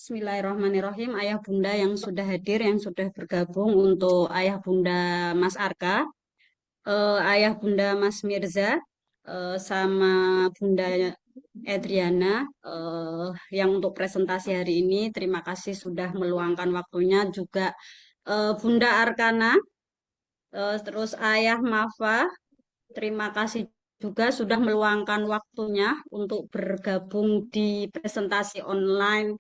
Bismillahirrahmanirrahim. Ayah Bunda yang sudah hadir, yang sudah bergabung untuk Ayah Bunda Mas Arka, Ayah Bunda Mas Mirza, sama Bunda Edriana, yang untuk presentasi hari ini. Terima kasih sudah meluangkan waktunya. Juga Bunda Arkana, terus Ayah Mafa. Terima kasih juga sudah meluangkan waktunya untuk bergabung di presentasi online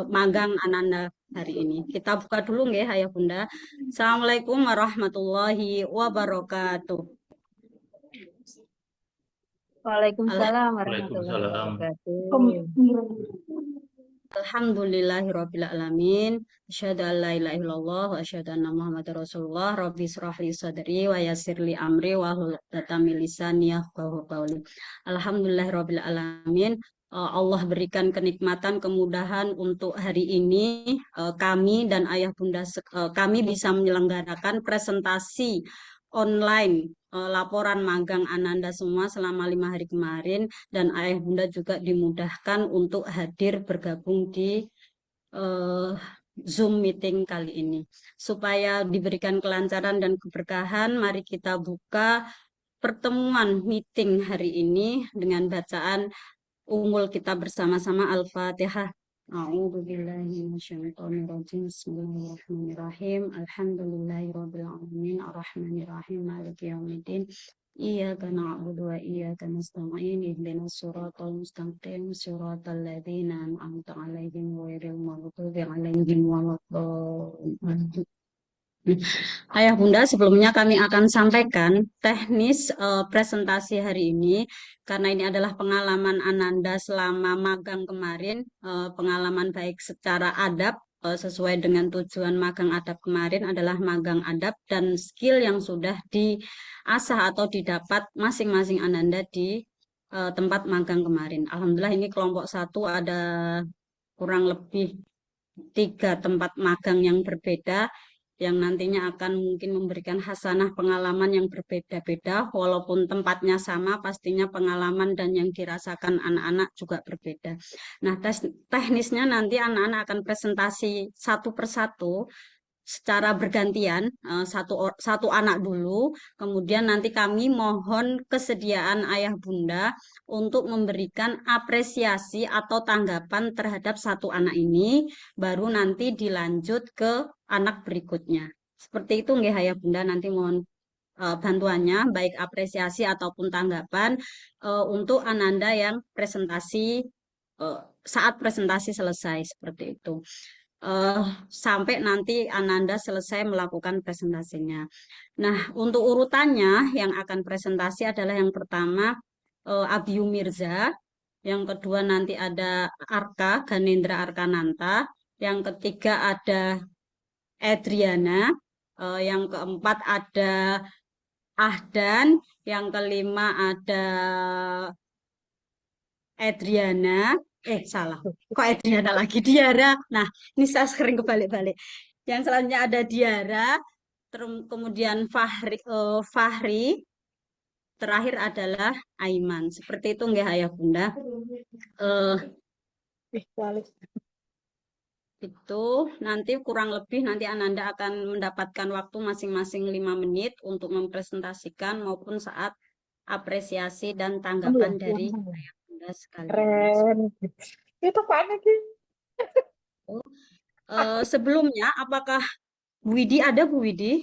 magang Ananda hari ini. Kita buka dulu nggih, Ayah Bunda. Assalamualaikum warahmatullahi wabarakatuh. Waalaikumsalam warahmatullahi Waalaikumsalam. wabarakatuh. Alhamdulillahirabbil alamin. Asyhadu an la ilaha illallah wa asyhadu anna Muhammadar Rasulullah. Rabbi israh li sadri wa yassir li amri wa hlul 'uqdatam min lisani yafqahu qawli. Alhamdulillahirabbil alamin. Allah berikan kenikmatan, kemudahan untuk hari ini kami dan Ayah Bunda kami bisa menyelenggarakan presentasi online laporan magang Ananda semua selama 5 hari kemarin, dan Ayah Bunda juga dimudahkan untuk hadir bergabung di eh, Zoom meeting kali ini. Supaya diberikan kelancaran dan keberkahan, mari kita buka pertemuan meeting hari ini dengan bacaan unggul kita bersama-sama Al-Fatihah. A'udzu billahi minasyaitonir rajim. Bismillahirrahmanirrahim. Alhamdulillahirabbil alamin arrahmanir rahim maliki yaumiddin. Iyyaka na'budu wa iyyaka nasta'in. Ihdinas siratal mustaqim. Siratal ladzina an'amta 'alaihim ghairil maghdubi 'alaihim waladdallin. Ayah Bunda, sebelumnya kami akan sampaikan teknis presentasi hari ini, karena ini adalah pengalaman Ananda selama magang kemarin, pengalaman baik secara adab, sesuai dengan tujuan magang adab kemarin adalah magang adab dan skill yang sudah diasah atau didapat masing-masing Ananda di tempat magang kemarin. Alhamdulillah ini kelompok satu ada kurang lebih 3 tempat magang yang berbeda, yang nantinya akan mungkin memberikan hasanah pengalaman yang berbeda-beda, walaupun tempatnya sama, pastinya pengalaman dan yang dirasakan anak-anak juga berbeda. Nah, teknisnya nanti anak-anak akan presentasi satu persatu secara bergantian, satu anak dulu, kemudian nanti kami mohon kesediaan Ayah Bunda untuk memberikan apresiasi atau tanggapan terhadap satu anak ini, baru nanti dilanjut ke anak berikutnya. Seperti itu nggih Ayah Bunda, nanti mohon bantuannya, baik apresiasi ataupun tanggapan untuk Ananda yang presentasi, eh, saat presentasi selesai, seperti itu. eh, Sampai nanti Ananda selesai melakukan presentasinya. Nah, untuk urutannya yang akan presentasi adalah yang pertama Abiyu Mirza, yang kedua nanti ada Arka, Ganendra Arkananta, yang ketiga ada Edriana, yang keempat ada Ahdan, yang kelima ada Edriana, salah, kok Edriana lagi, Diara. Nah, ini saya sering kebalik-balik. Yang selanjutnya ada Diara, kemudian Fahri, terakhir adalah Aiman. Seperti itu nggih Ayah Bunda. Eh, itu nanti kurang lebih nanti Ananda akan mendapatkan waktu masing-masing 5 menit untuk mempresentasikan maupun saat apresiasi dan tanggapan dari Ayah Bunda sekalian. Keren. Itu apaan lagi? Sebelumnya, apakah Bu Widi ada, Bu Widi?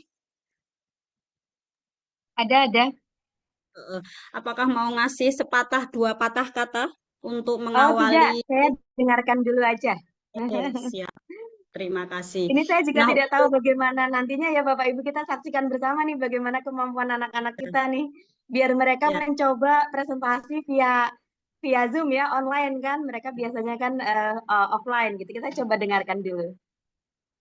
Ada. Eh, Apakah mau ngasih sepatah 2 patah kata untuk Oh, tidak. mengawali? Saya dengarkan dulu aja. Oke, siap. Terima kasih. Ini saya juga Nah, tidak tahu untuk bagaimana nantinya ya Bapak Ibu, kita saksikan bersama nih bagaimana kemampuan anak-anak kita nih. Biar mereka ya, mencoba presentasi via via Zoom ya, online kan. Mereka biasanya kan offline gitu. Kita coba dengarkan dulu.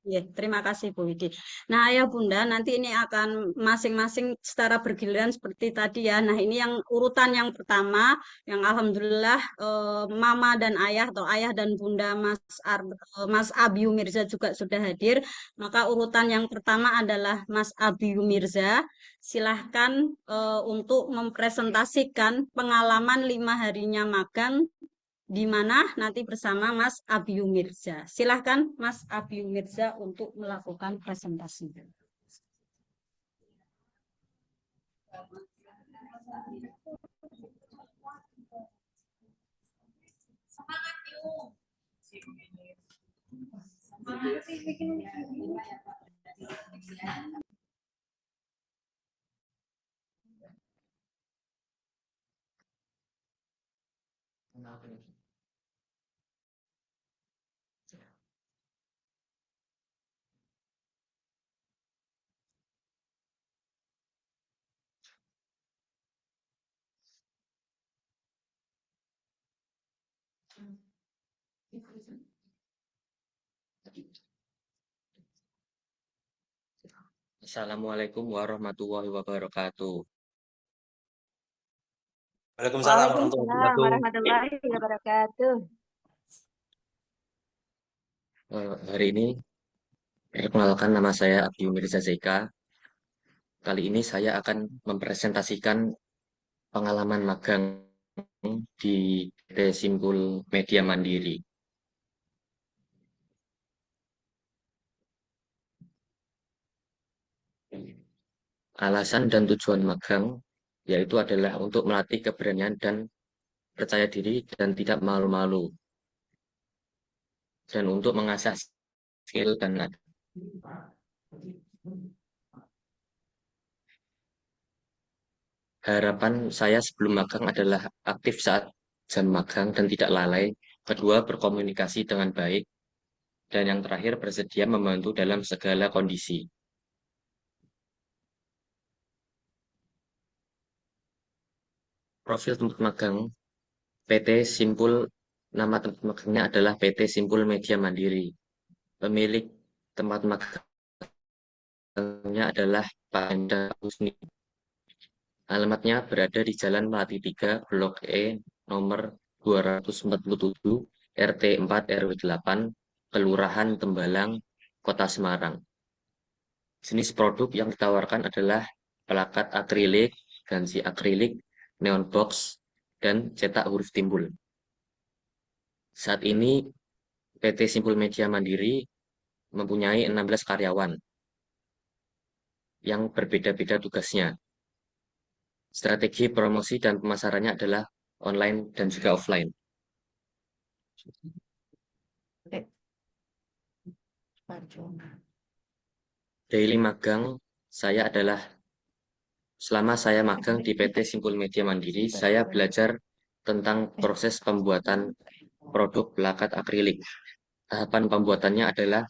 ya, terima kasih Bu Widi. Nah, Ayah Bunda, nanti ini akan masing-masing secara bergiliran seperti tadi ya. Nah, ini yang urutan yang pertama, yang Alhamdulillah Mama dan Ayah atau Ayah dan Bunda Mas Abiyu Mirza juga sudah hadir. Maka urutan yang pertama adalah Mas Abiyu Mirza. Silahkan untuk mempresentasikan pengalaman 5 harinya magang di mana nanti bersama Mas Abiyu Mirza. Silahkan Mas Abiyu Mirza untuk melakukan presentasi. Assalamualaikum warahmatullahi wabarakatuh. Waalaikumsalam warahmatullahi Waalaikumsalam wabarakatuh. warahmatullahi wabarakatuh. Hari ini perkenalkan, nama saya Abiyu Mirza Zeka. Kali ini saya akan mempresentasikan pengalaman magang di PT Simpul Media Mandiri. Alasan dan tujuan magang yaitu adalah untuk melatih keberanian dan percaya diri dan tidak malu-malu, dan untuk mengasah skill dan harapan saya sebelum magang adalah aktif saat jam magang dan tidak lalai. Kedua, berkomunikasi dengan baik. Dan yang terakhir, bersedia membantu dalam segala kondisi. Profil tempat magang PT Simpul, nama tempat magangnya adalah PT Simpul Media Mandiri. Pemilik tempat magangnya adalah Pak Enda Husni. Alamatnya berada di Jalan Melati 3, Blok E, nomor 247, RT 4 RW 8, Kelurahan Tembalang, Kota Semarang. Jenis produk yang ditawarkan adalah plakat akrilik, ganzi akrilik, neon box, dan cetak huruf timbul. Saat ini PT Simpul Media Mandiri mempunyai 16 karyawan yang berbeda-beda tugasnya. Strategi promosi dan pemasarannya adalah online dan juga offline. Daily magang saya adalah, selama saya magang di PT Simpul Media Mandiri, saya belajar tentang proses pembuatan produk plakat akrilik. Tahapan pembuatannya adalah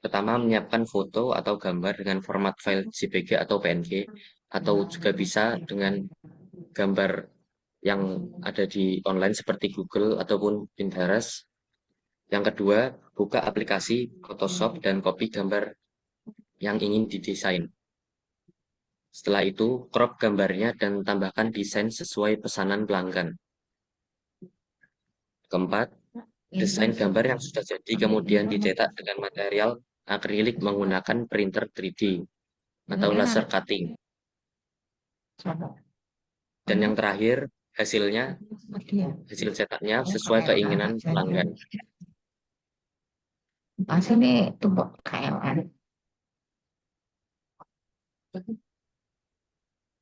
pertama menyiapkan foto atau gambar dengan format file JPG atau PNG, atau juga bisa dengan gambar yang ada di online seperti Google ataupun Pinterest. Yang kedua, buka aplikasi Photoshop dan copy gambar yang ingin didesain. Setelah itu, crop gambarnya dan tambahkan desain sesuai pesanan pelanggan. Keempat, desain gambar yang sudah jadi kemudian dicetak dengan material akrilik menggunakan printer 3D atau laser cutting. Dan yang terakhir, hasil cetaknya sesuai keinginan pelanggan. Sini tuh kayak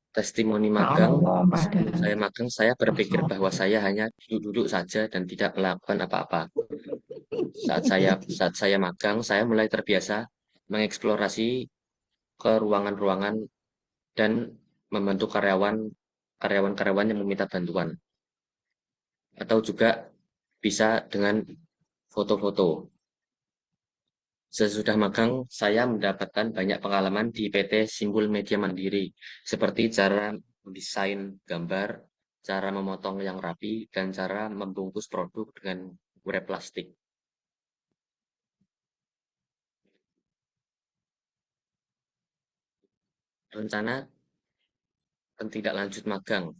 Testimoni magang, sebelum saya magang, saya berpikir bahwa saya hanya duduk-duduk saja dan tidak melakukan apa-apa. Saat saya magang, saya mulai terbiasa mengeksplorasi ke ruangan-ruangan dan membantu karyawan-karyawan yang meminta bantuan. Atau juga bisa dengan foto-foto. Sesudah magang, saya mendapatkan banyak pengalaman di PT Simpul Media Mandiri, seperti cara mendesain gambar, cara memotong yang rapi, dan cara membungkus produk dengan wrap plastik. Rencana tidak lanjut magang.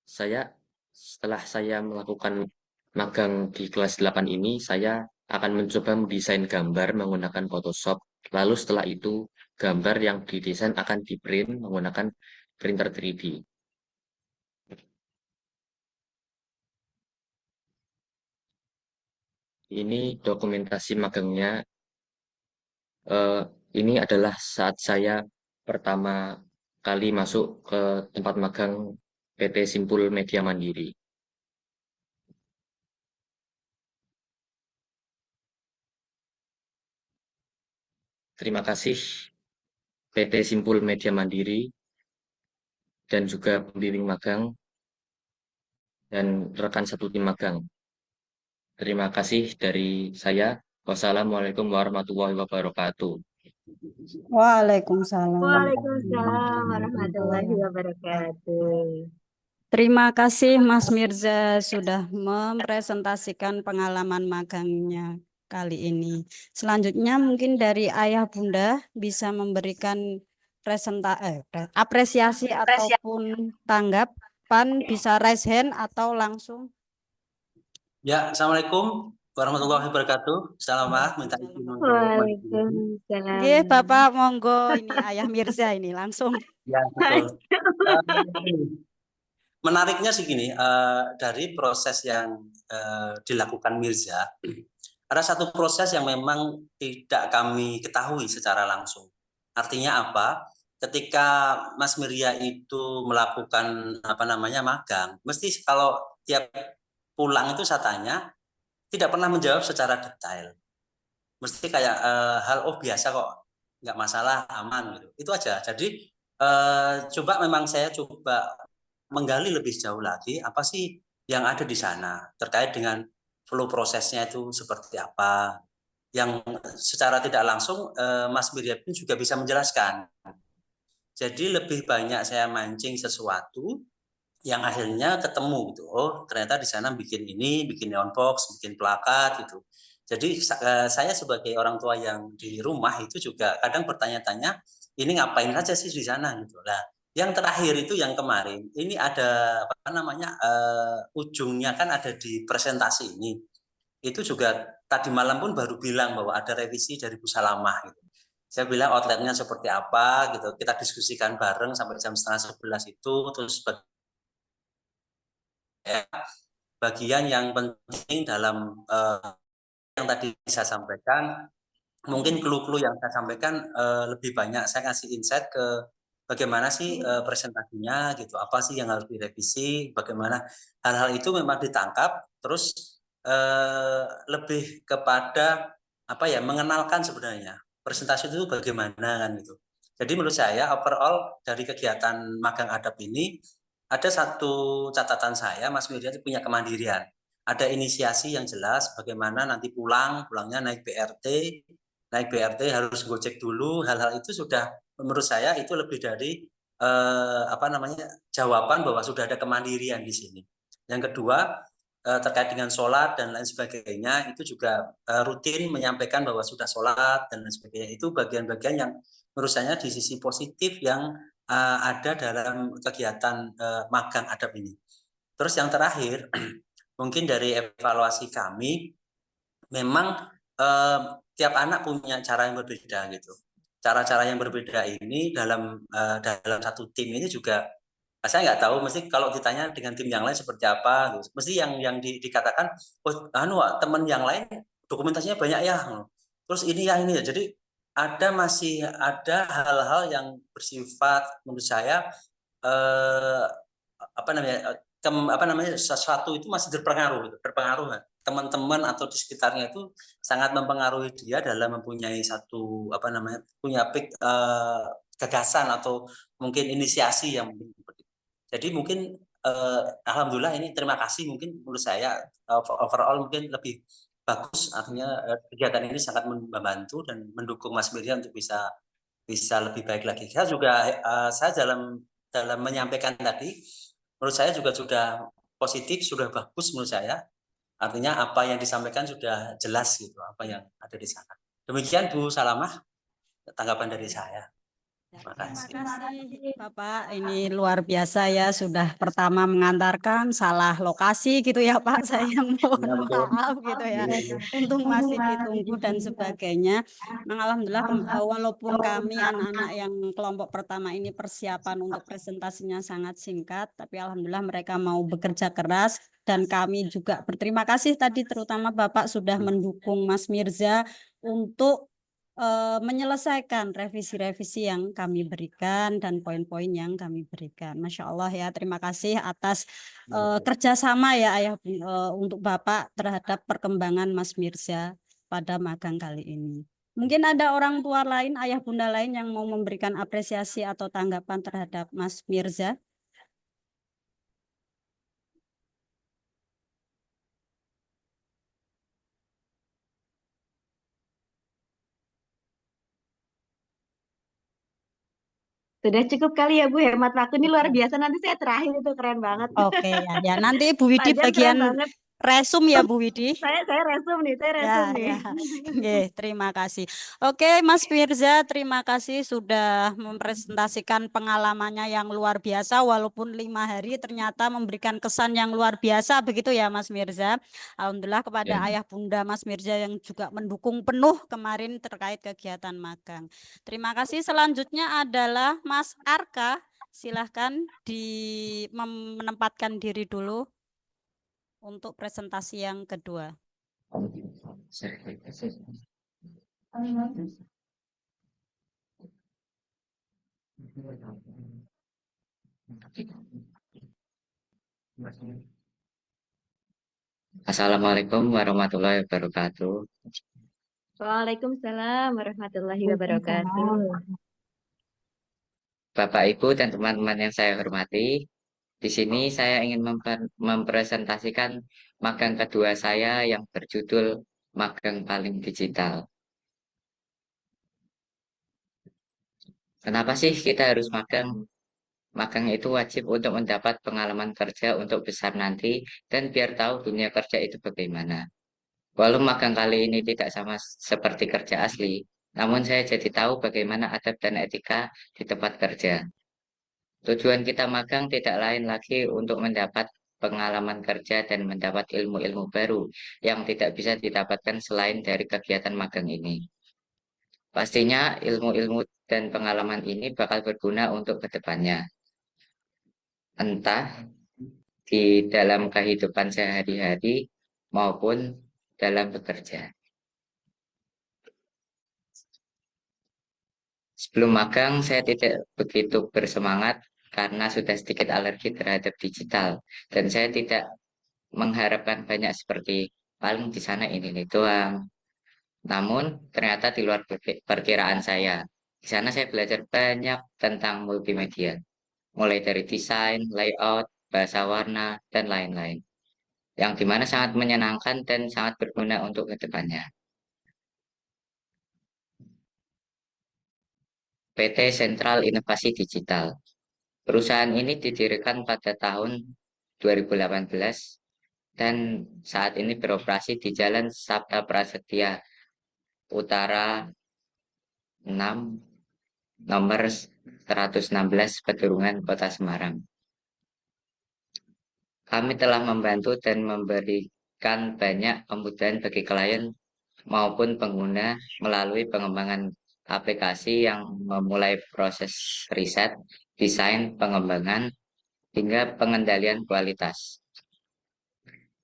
Setelah saya melakukan magang di kelas 8 ini, saya akan mencoba mendesain gambar menggunakan Photoshop. Lalu setelah itu, gambar yang didesain akan di-print menggunakan printer 3D. Ini dokumentasi magangnya. Ini adalah saat saya pertama kali masuk ke tempat magang PT Simpul Media Mandiri. Terima kasih PT Simpul Media Mandiri dan juga pembimbing magang dan rekan satu tim magang. Terima kasih dari saya. Wassalamualaikum warahmatullahi wabarakatuh. Waalaikumsalam. Waalaikumsalam warahmatullahi wabarakatuh. Terima kasih Mas Mirza sudah mempresentasikan pengalaman magangnya kali ini. Selanjutnya mungkin dari Ayah Bunda bisa memberikan apresiasi ataupun tanggapan, bisa raise hand atau langsung. Ya, Assalamualaikum warahmatullahi wabarakatuh. Selamat minta izin untuk Waalaikumsalam. Oke, Bapak monggo, ini Ayah Mirza ini langsung. Ya, betul. Menariknya sih gini, dari proses yang dilakukan Mirza, ada satu proses yang memang tidak kami ketahui secara langsung. Artinya apa? Ketika Mas Mirya itu melakukan magang, mesti kalau tiap pulang itu saya tanya, tidak pernah menjawab secara detail. Mesti kayak hal biasa kok, nggak masalah, aman gitu. Itu aja. Jadi memang saya coba menggali lebih jauh lagi apa sih yang ada di sana terkait dengan flow prosesnya itu seperti apa. Yang secara tidak langsung Mas Mirya pun juga bisa menjelaskan. Jadi lebih banyak saya mancing sesuatu yang akhirnya ketemu gitu. Oh, ternyata di sana bikin ini, bikin neon box, bikin plakat gitu. Jadi saya sebagai orang tua yang di rumah itu juga kadang bertanya-tanya, ini ngapain aja sih di sana gitu. Nah, yang terakhir itu yang kemarin, ini ada ujungnya kan ada di presentasi ini. Itu juga tadi malam pun baru bilang bahwa ada revisi dari Bu Salamah gitu. Saya bilang outletnya seperti apa gitu. Kita diskusikan bareng sampai jam 10:30 itu, terus bagian yang penting dalam yang tadi saya sampaikan, mungkin clue-clue yang saya sampaikan lebih banyak saya kasih insight ke bagaimana sih presentasinya gitu, apa sih yang harus direvisi, bagaimana hal-hal itu memang ditangkap, terus lebih kepada mengenalkan sebenarnya presentasi itu bagaimana kan gitu. Jadi menurut saya overall dari kegiatan magang adab ini ada satu catatan saya, Mas Mirya itu punya kemandirian. Ada inisiasi yang jelas bagaimana nanti pulangnya naik BRT harus gojek dulu, hal-hal itu sudah menurut saya itu lebih dari jawaban bahwa sudah ada kemandirian di sini. Yang kedua terkait dengan sholat dan lain sebagainya itu juga rutin menyampaikan bahwa sudah sholat dan lain sebagainya. Itu bagian-bagian yang menurut saya di sisi positif yang ada dalam kegiatan magang adab ini. Terus yang terakhir mungkin dari evaluasi kami memang tiap anak punya cara yang berbeda gitu. Cara-cara yang berbeda ini dalam satu tim ini juga saya nggak tahu, mesti kalau ditanya dengan tim yang lain seperti apa, gitu. Mesti yang dikatakan, oh teman yang lain dokumentasinya banyak ya, terus ini ya. Jadi masih ada hal-hal yang bersifat menurut saya sesuatu itu masih berpengaruh teman-teman atau di sekitarnya itu sangat mempengaruhi dia dalam mempunyai satu gagasan atau mungkin inisiasi yang mungkin. Jadi mungkin alhamdulillah ini terima kasih, mungkin menurut saya overall mungkin lebih bagus, artinya kegiatan ini sangat membantu dan mendukung Mas Mirya untuk bisa lebih baik lagi. Saya juga saya dalam menyampaikan tadi menurut saya juga sudah positif, sudah bagus menurut saya. Artinya apa yang disampaikan sudah jelas gitu, apa yang ada di sana. Demikian Bu Salamah, tanggapan dari saya. Terima Terima kasih. kasih Bapak, ini luar biasa ya, sudah pertama mengantarkan salah lokasi gitu ya Pak, saya mohon maaf gitu ya, untung masih ditunggu dan sebagainya. Nah, alhamdulillah walaupun kami anak-anak yang kelompok pertama ini persiapan untuk presentasinya sangat singkat, tapi alhamdulillah mereka mau bekerja keras dan kami juga berterima kasih tadi terutama Bapak sudah mendukung Mas Mirza untuk menyelesaikan revisi-revisi yang kami berikan dan poin-poin yang kami berikan. Masya Allah ya, terima kasih atas kerjasama ya Ayah untuk Bapak terhadap perkembangan Mas Mirza pada magang kali ini. Mungkin ada orang tua lain, ayah bunda lain yang mau memberikan apresiasi atau tanggapan terhadap Mas Mirza. Sudah cukup kali ya Bu, hemat waktu ini luar biasa. Nanti saya terakhir itu keren banget. Oke ya, nanti Bu Pak Widi Jan keren bagian banget. resum ya Bu Widi. Saya resum nih, saya resum nih. Ya. Oke, terima kasih. Oke, Mas Firza, terima kasih sudah mempresentasikan pengalamannya yang luar biasa, walaupun 5 hari ternyata memberikan kesan yang luar biasa, begitu ya Mas Mirza. Alhamdulillah kepada Ya. ayah bunda Mas Mirza yang juga mendukung penuh kemarin terkait kegiatan magang. Terima kasih. Selanjutnya adalah Mas Arka. Silahkan menempatkan diri dulu untuk presentasi yang kedua. Assalamualaikum warahmatullahi wabarakatuh. Waalaikumsalam warahmatullahi wabarakatuh. Bapak, Ibu, dan teman-teman yang saya hormati, di sini saya ingin mempresentasikan magang kedua saya yang berjudul Magang Paling Digital. Kenapa sih kita harus magang? Magang itu wajib untuk mendapat pengalaman kerja untuk besar nanti dan biar tahu dunia kerja itu bagaimana. Walau magang kali ini tidak sama seperti kerja asli, namun saya jadi tahu bagaimana adab dan etika di tempat kerja. Tujuan kita magang tidak lain lagi untuk mendapat pengalaman kerja dan mendapat ilmu-ilmu baru yang tidak bisa didapatkan selain dari kegiatan magang ini. Pastinya ilmu-ilmu dan pengalaman ini bakal berguna untuk kedepannya. Entah di dalam kehidupan sehari-hari maupun dalam bekerja. Sebelum magang, saya tidak begitu bersemangat karena sudah sedikit alergi terhadap digital. Dan saya tidak mengharapkan banyak seperti paling di sana ini doang. Namun, ternyata di luar perkiraan saya. Di sana saya belajar banyak tentang multimedia. Mulai dari desain, layout, bahasa warna, dan lain-lain. Yang dimana sangat menyenangkan dan sangat berguna untuk kedepannya. PT Sentral Inovasi Digital. Perusahaan ini didirikan pada tahun 2018 dan saat ini beroperasi di Jalan Sabta Prasetya Utara 6, nomor 116 Pedurungan, Kota Semarang. Kami telah membantu dan memberikan banyak kemudahan bagi klien maupun pengguna melalui pengembangan aplikasi yang memulai proses riset, desain, pengembangan, hingga pengendalian kualitas.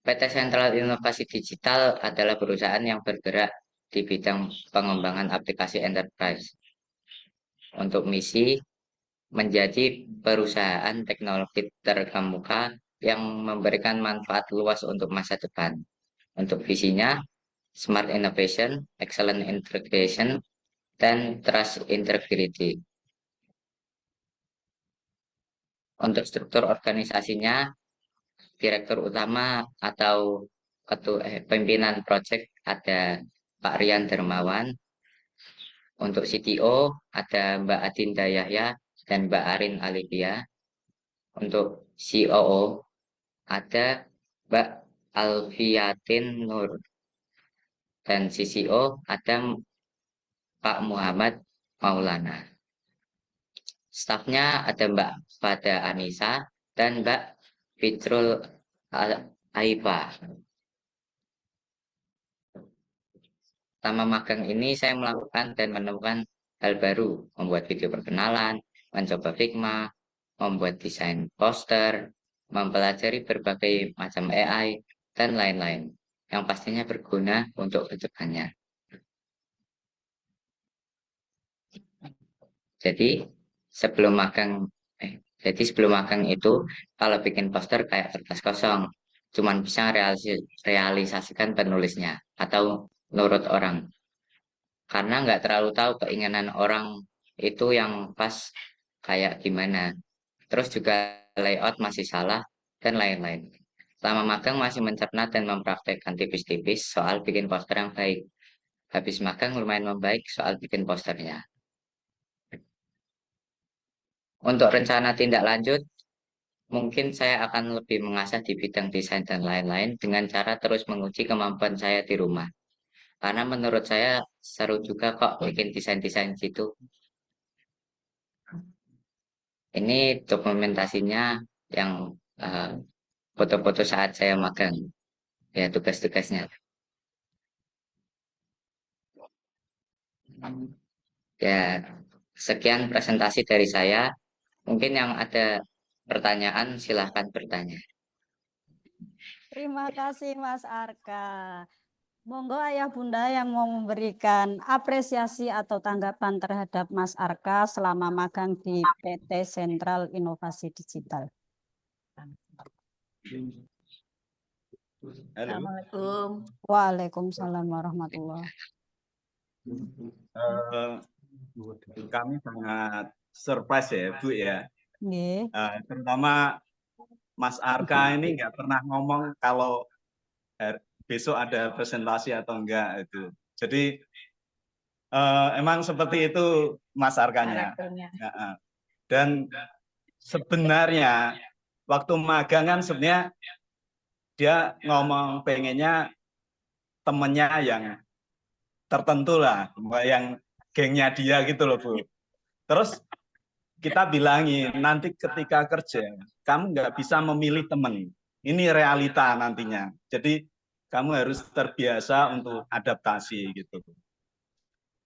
PT Sentral Inovasi Digital adalah perusahaan yang bergerak di bidang pengembangan aplikasi enterprise. Untuk misi, menjadi perusahaan teknologi terkemuka yang memberikan manfaat luas untuk masa depan. Untuk visinya, Smart Innovation, Excellent Integration, dan Trust Integrity. Untuk struktur organisasinya, Direktur Utama atau pimpinan proyek ada Pak Rian Dermawan. Untuk CTO ada Mbak Adinda Yahya dan Mbak Arin Alivia. Untuk COO ada Mbak Alfiatin Nur. Dan CCO ada Pak Muhammad Maulana. Stafnya ada Mbak Fada Anissa dan Mbak Fitrul Aiba. Selama magang ini saya melakukan dan menemukan hal baru, membuat video perkenalan, mencoba Figma, membuat desain poster, mempelajari berbagai macam AI, dan lain-lain, yang pastinya berguna untuk kedepannya. Jadi sebelum magang itu kalau bikin poster kayak kertas kosong, cuman bisa realisasikan penulisnya atau nurut orang. Karena nggak terlalu tahu keinginan orang itu yang pas kayak gimana. Terus juga layout masih salah dan lain-lain. Selama magang masih mencerna dan mempraktekkan tipis-tipis soal bikin poster yang baik. Habis magang lumayan membaik soal bikin posternya. Untuk rencana tindak lanjut, mungkin saya akan lebih mengasah di bidang desain dan lain-lain dengan cara terus menguji kemampuan saya di rumah. Karena menurut saya seru juga kok bikin desain-desain gitu. Ini dokumentasinya yang foto-foto saat saya magang, ya tugas-tugasnya. Ya, sekian presentasi dari saya. Mungkin yang ada pertanyaan silahkan bertanya. Terima kasih Mas Arka. Monggo ayah bunda yang mau memberikan apresiasi atau tanggapan terhadap Mas Arka selama magang di PT Sentral Inovasi Digital. Assalamualaikum. Waalaikumsalam warahmatullahi. Kami sangat surprise ya Bu ya. Nggih. Terutama Mas Arka ini nggak pernah ngomong kalau besok ada presentasi atau enggak itu. Jadi emang seperti itu Mas Arkanya. Dan sebenarnya waktu magang kan sebenarnya dia ngomong pengennya temennya yang tertentu lah, yang gengnya dia gitu loh Bu. Terus kita bilangin nanti ketika kerja kamu nggak bisa memilih temen. Ini realita nantinya. Jadi kamu harus terbiasa untuk adaptasi gitu.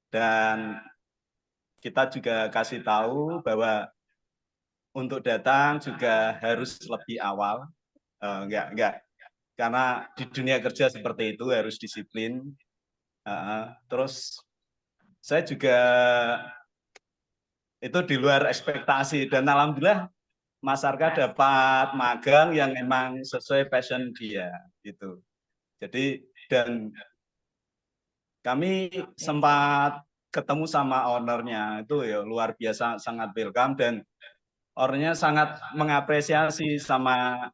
Dan kita juga kasih tahu bahwa untuk datang juga harus lebih awal. Enggak. Karena di dunia kerja seperti itu harus disiplin. Terus saya juga itu di luar ekspektasi dan alhamdulillah Mas Arka dapat magang yang memang sesuai passion dia gitu. Jadi dan kami sempat ketemu sama ownernya itu ya luar biasa sangat welcome dan ownernya sangat mengapresiasi sama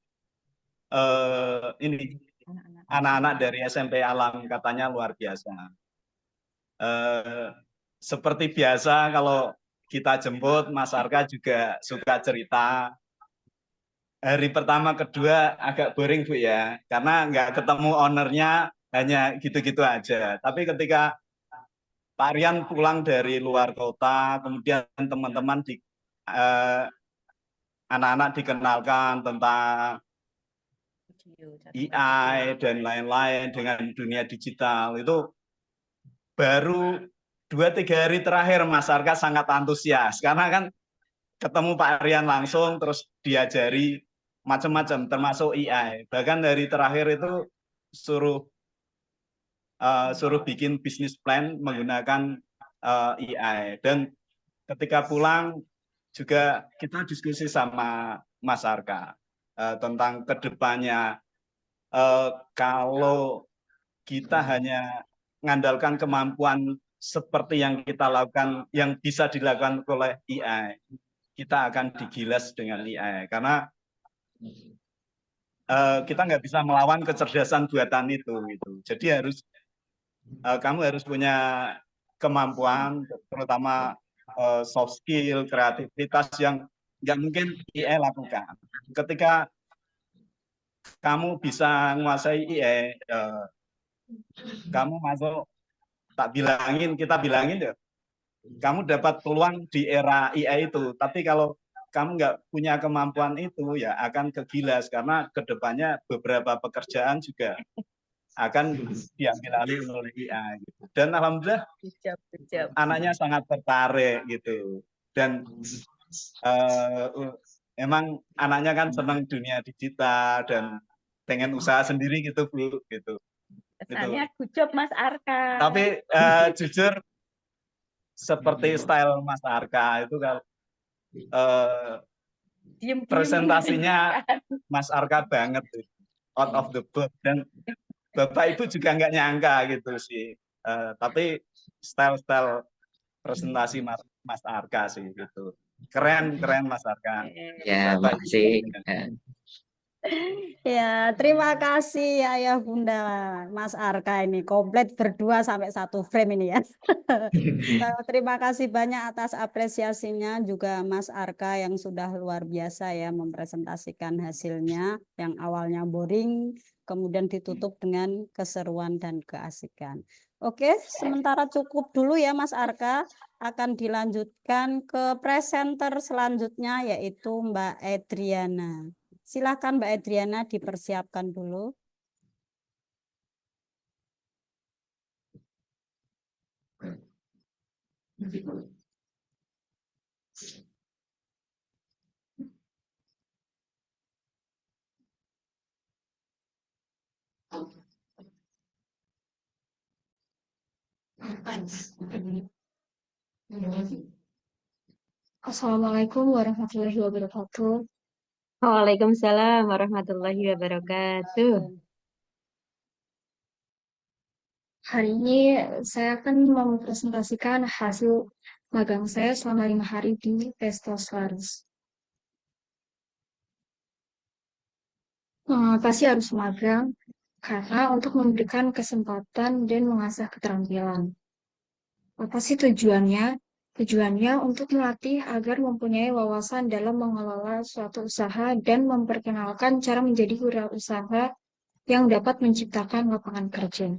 ini anak-anak dari SMP Alam katanya luar biasa. Seperti biasa kalau kita jemput Mas Arka juga suka cerita. Hari pertama kedua agak boring Bu ya, karena nggak ketemu ownernya hanya gitu-gitu aja. Tapi ketika Pak Rian pulang dari luar kota, kemudian teman-teman anak-anak dikenalkan tentang AI dan lain-lain dengan dunia digital, itu baru 2-3 hari terakhir Mas Arka sangat antusias, karena kan ketemu Pak Rian langsung, terus diajari macam-macam termasuk AI. Bahkan dari terakhir itu suruh bikin bisnis plan menggunakan AI. Dan ketika pulang juga kita diskusi sama Mas Arka tentang kedepannya kalau kita hanya mengandalkan kemampuan seperti yang kita lakukan, yang bisa dilakukan oleh AI, kita akan digilas dengan AI karena kita nggak bisa melawan kecerdasan buatan itu gitu. Jadi kamu harus punya kemampuan terutama soft skill, kreativitas yang nggak mungkin AI lakukan. Ketika kamu bisa menguasai AI, kamu masuk kita bilangin ya kamu dapat peluang di era IA itu. Tapi kalau kamu nggak punya kemampuan itu, ya akan kegilas karena kedepannya beberapa pekerjaan juga akan diambil alih oleh IA gitu. Dan alhamdulillah anaknya sangat tertarik gitu. Dan emang anaknya kan senang dunia digital dan pengen usaha sendiri gitu Bu gitu. Kesannya good job Mas Arka. Tapi jujur seperti style Mas Arka itu kalau Diem-diem. presentasinya Mas Arka banget out of the box dan Bapak Ibu juga nggak nyangka gitu sih. Tapi style presentasi Mas Arka sih gitu. Keren Mas Arka. Ya, Bapak Ibu. makasih. Ya, terima kasih Ayah Bunda Mas Arka ini komplit berdua sampai satu frame ini ya. Terima kasih banyak atas apresiasinya juga Mas Arka yang sudah luar biasa ya mempresentasikan hasilnya yang awalnya boring kemudian ditutup dengan keseruan dan keasikan. Oke, sementara cukup dulu ya Mas Arka, akan dilanjutkan ke presenter selanjutnya yaitu Mbak Edriana. Silakan Mbak Edriana dipersiapkan dulu. Assalamualaikum warahmatullahi wabarakatuh. Waalaikumsalam warahmatullahi wabarakatuh. Hari ini saya akan mempresentasikan hasil magang saya selama 5 hari di Vestos Laris. Pasti harus magang karena untuk memberikan kesempatan dan mengasah keterampilan. Apa sih tujuannya? Tujuannya untuk melatih agar mempunyai wawasan dalam mengelola suatu usaha dan memperkenalkan cara menjadi wirausaha yang dapat menciptakan lapangan kerja.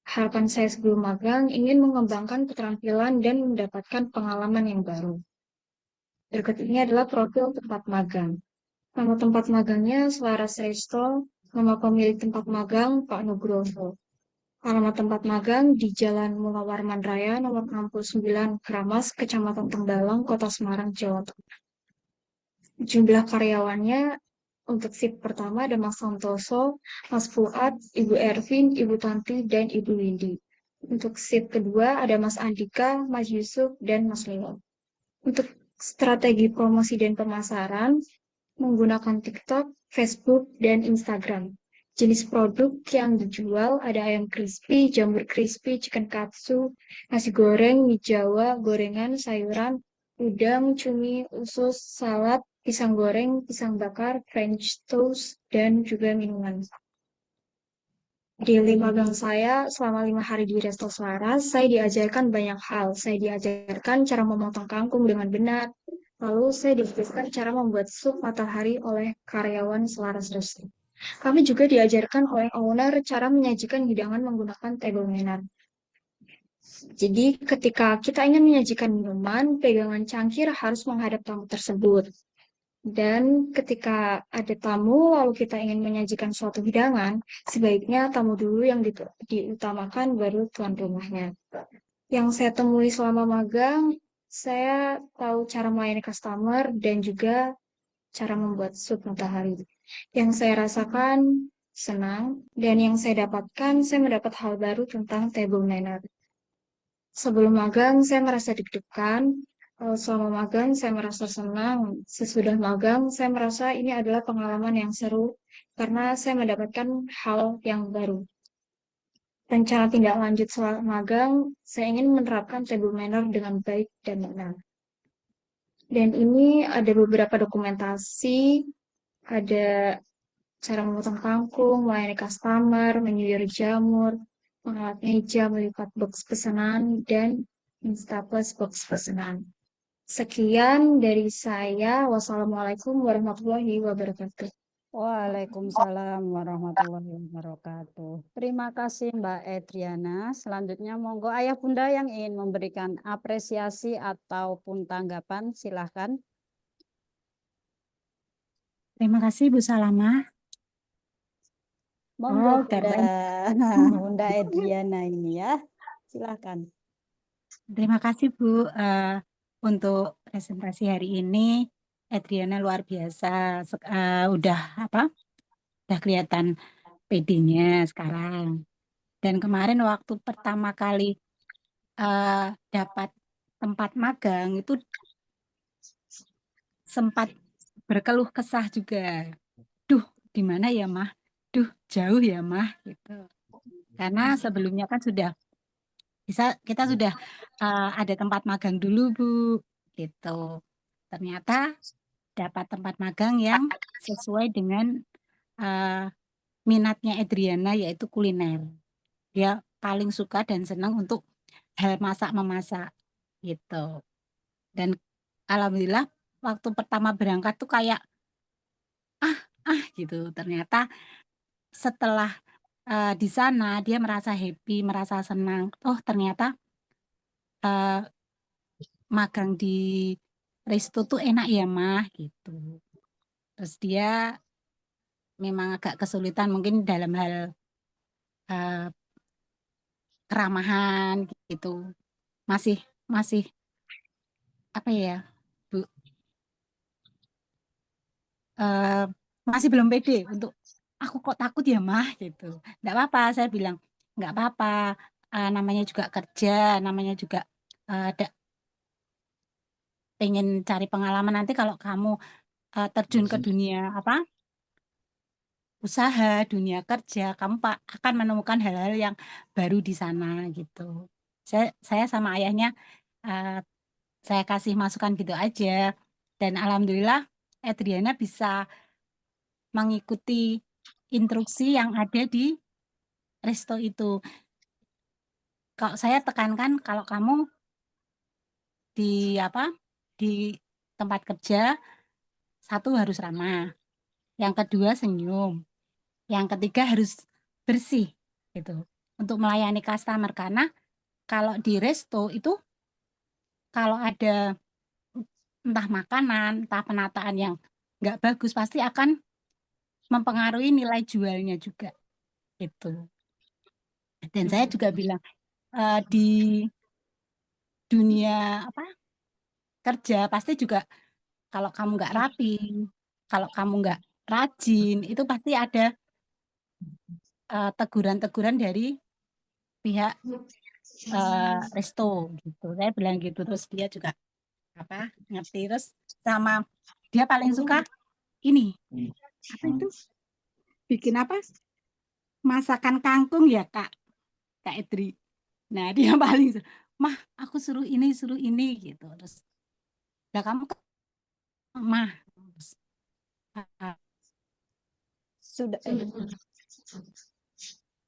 Harapan saya sebelum magang ingin mengembangkan keterampilan dan mendapatkan pengalaman yang baru. Berikut ini adalah profil tempat magang. Nama tempat magangnya Selaras Resto, nama pemilik tempat magang Pak Nugroho. Alamat tempat magang di Jalan Mula Warman Raya, nomor 69, Keramas, Kecamatan Tembalang, Kota Semarang, Jawa Tengah. Jumlah karyawannya untuk shift pertama ada Mas Santoso, Mas Fuad, Ibu Ervin, Ibu Tanti, dan Ibu Windy. Untuk shift kedua ada Mas Andika, Mas Yusuf, dan Mas Leo. Untuk strategi promosi dan pemasaran, menggunakan TikTok, Facebook, dan Instagram. Jenis produk yang dijual ada ayam crispy, jamur crispy, chicken katsu, nasi goreng, mie Jawa, gorengan, sayuran, udang, cumi, usus, salad, pisang goreng, pisang bakar, French toast, dan juga minuman. Di magang saya selama 5 hari di Resto Selaras, saya diajarkan banyak hal. Saya diajarkan cara memotong kangkung dengan benar. Lalu saya diajarkan cara membuat sup matahari oleh karyawan Selaras Resto. Kami juga diajarkan oleh owner cara menyajikan hidangan menggunakan table manner. Jadi ketika kita ingin menyajikan minuman, pegangan cangkir harus menghadap tamu tersebut. Dan ketika ada tamu, lalu kita ingin menyajikan suatu hidangan, sebaiknya tamu dulu yang diutamakan, baru tuan rumahnya. Yang saya temui selama magang, saya tahu cara melayani customer dan juga cara membuat sup matahari. Yang saya rasakan senang, dan yang saya dapatkan, saya mendapat hal baru tentang table manner. Sebelum magang, saya merasa deg-degan. Selama magang, saya merasa senang. Sesudah magang, saya merasa ini adalah pengalaman yang seru karena saya mendapatkan hal yang baru. Rencana tindak lanjut selama magang, saya ingin menerapkan table manner dengan baik dan benar. Dan ini ada beberapa dokumentasi, ada cara memotong kangkung, melayani customer, menyuyur jamur, mengangkat meja, melipat box pesanan, dan instaples box pesanan. Sekian dari saya. Wassalamualaikum warahmatullahi wabarakatuh. Waalaikumsalam warahmatullahi wabarakatuh. Terima kasih Mbak Edriana. Selanjutnya monggo ayah bunda yang ingin memberikan apresiasi ataupun tanggapan, silahkan. Terima kasih Bu Salama. Monggo Oh, Bunda, keren. Bunda Edriana ini ya, silahkan. Terima kasih Bu untuk presentasi hari ini. Adriana luar biasa. Udah kelihatan PD-nya sekarang. Dan kemarin waktu pertama kali dapat tempat magang itu sempat berkeluh kesah juga. Duh, di mana ya Mah? Duh, jauh ya Mah gitu. Karena sebelumnya kan kita sudah ada tempat magang dulu Bu gitu. Ternyata dapat tempat magang yang sesuai dengan minatnya Adriana yaitu kuliner. Dia paling suka dan senang untuk hal masak-memasak gitu. Dan alhamdulillah waktu pertama berangkat tuh kayak gitu. Ternyata setelah di sana dia merasa happy, merasa senang. Oh, ternyata magang di resto tuh enak ya Mah gitu. Terus dia memang agak kesulitan mungkin dalam hal keramahan gitu. Masih apa ya Bu? Masih belum pede untuk aku kok takut ya Mah gitu. Enggak apa-apa, saya bilang enggak apa-apa. Namanya juga kerja, namanya juga pengen cari pengalaman nanti kalau kamu terjun ke dunia usaha, dunia kerja, kamu akan menemukan hal-hal yang baru di sana gitu. Saya sama ayahnya saya kasih masukan gitu aja. Dan alhamdulillah Adriana bisa mengikuti instruksi yang ada di resto itu. Kalau saya tekankan kalau kamu di di tempat kerja, satu harus ramah, yang kedua senyum, yang ketiga harus bersih gitu untuk melayani customer karena kalau di resto itu kalau ada entah makanan, entah penataan yang nggak bagus pasti akan mempengaruhi nilai jualnya juga gitu. Dan saya juga bilang di dunia kerja pasti juga kalau kamu nggak rapi, kalau kamu nggak rajin, itu pasti ada teguran-teguran dari pihak resto gitu. Saya bilang gitu terus dia juga ngerti terus sama dia paling suka ini apa itu bikin masakan kangkung ya Kak Edri. Nah dia paling Mah aku suruh ini gitu terus lah kamu Mah Sudah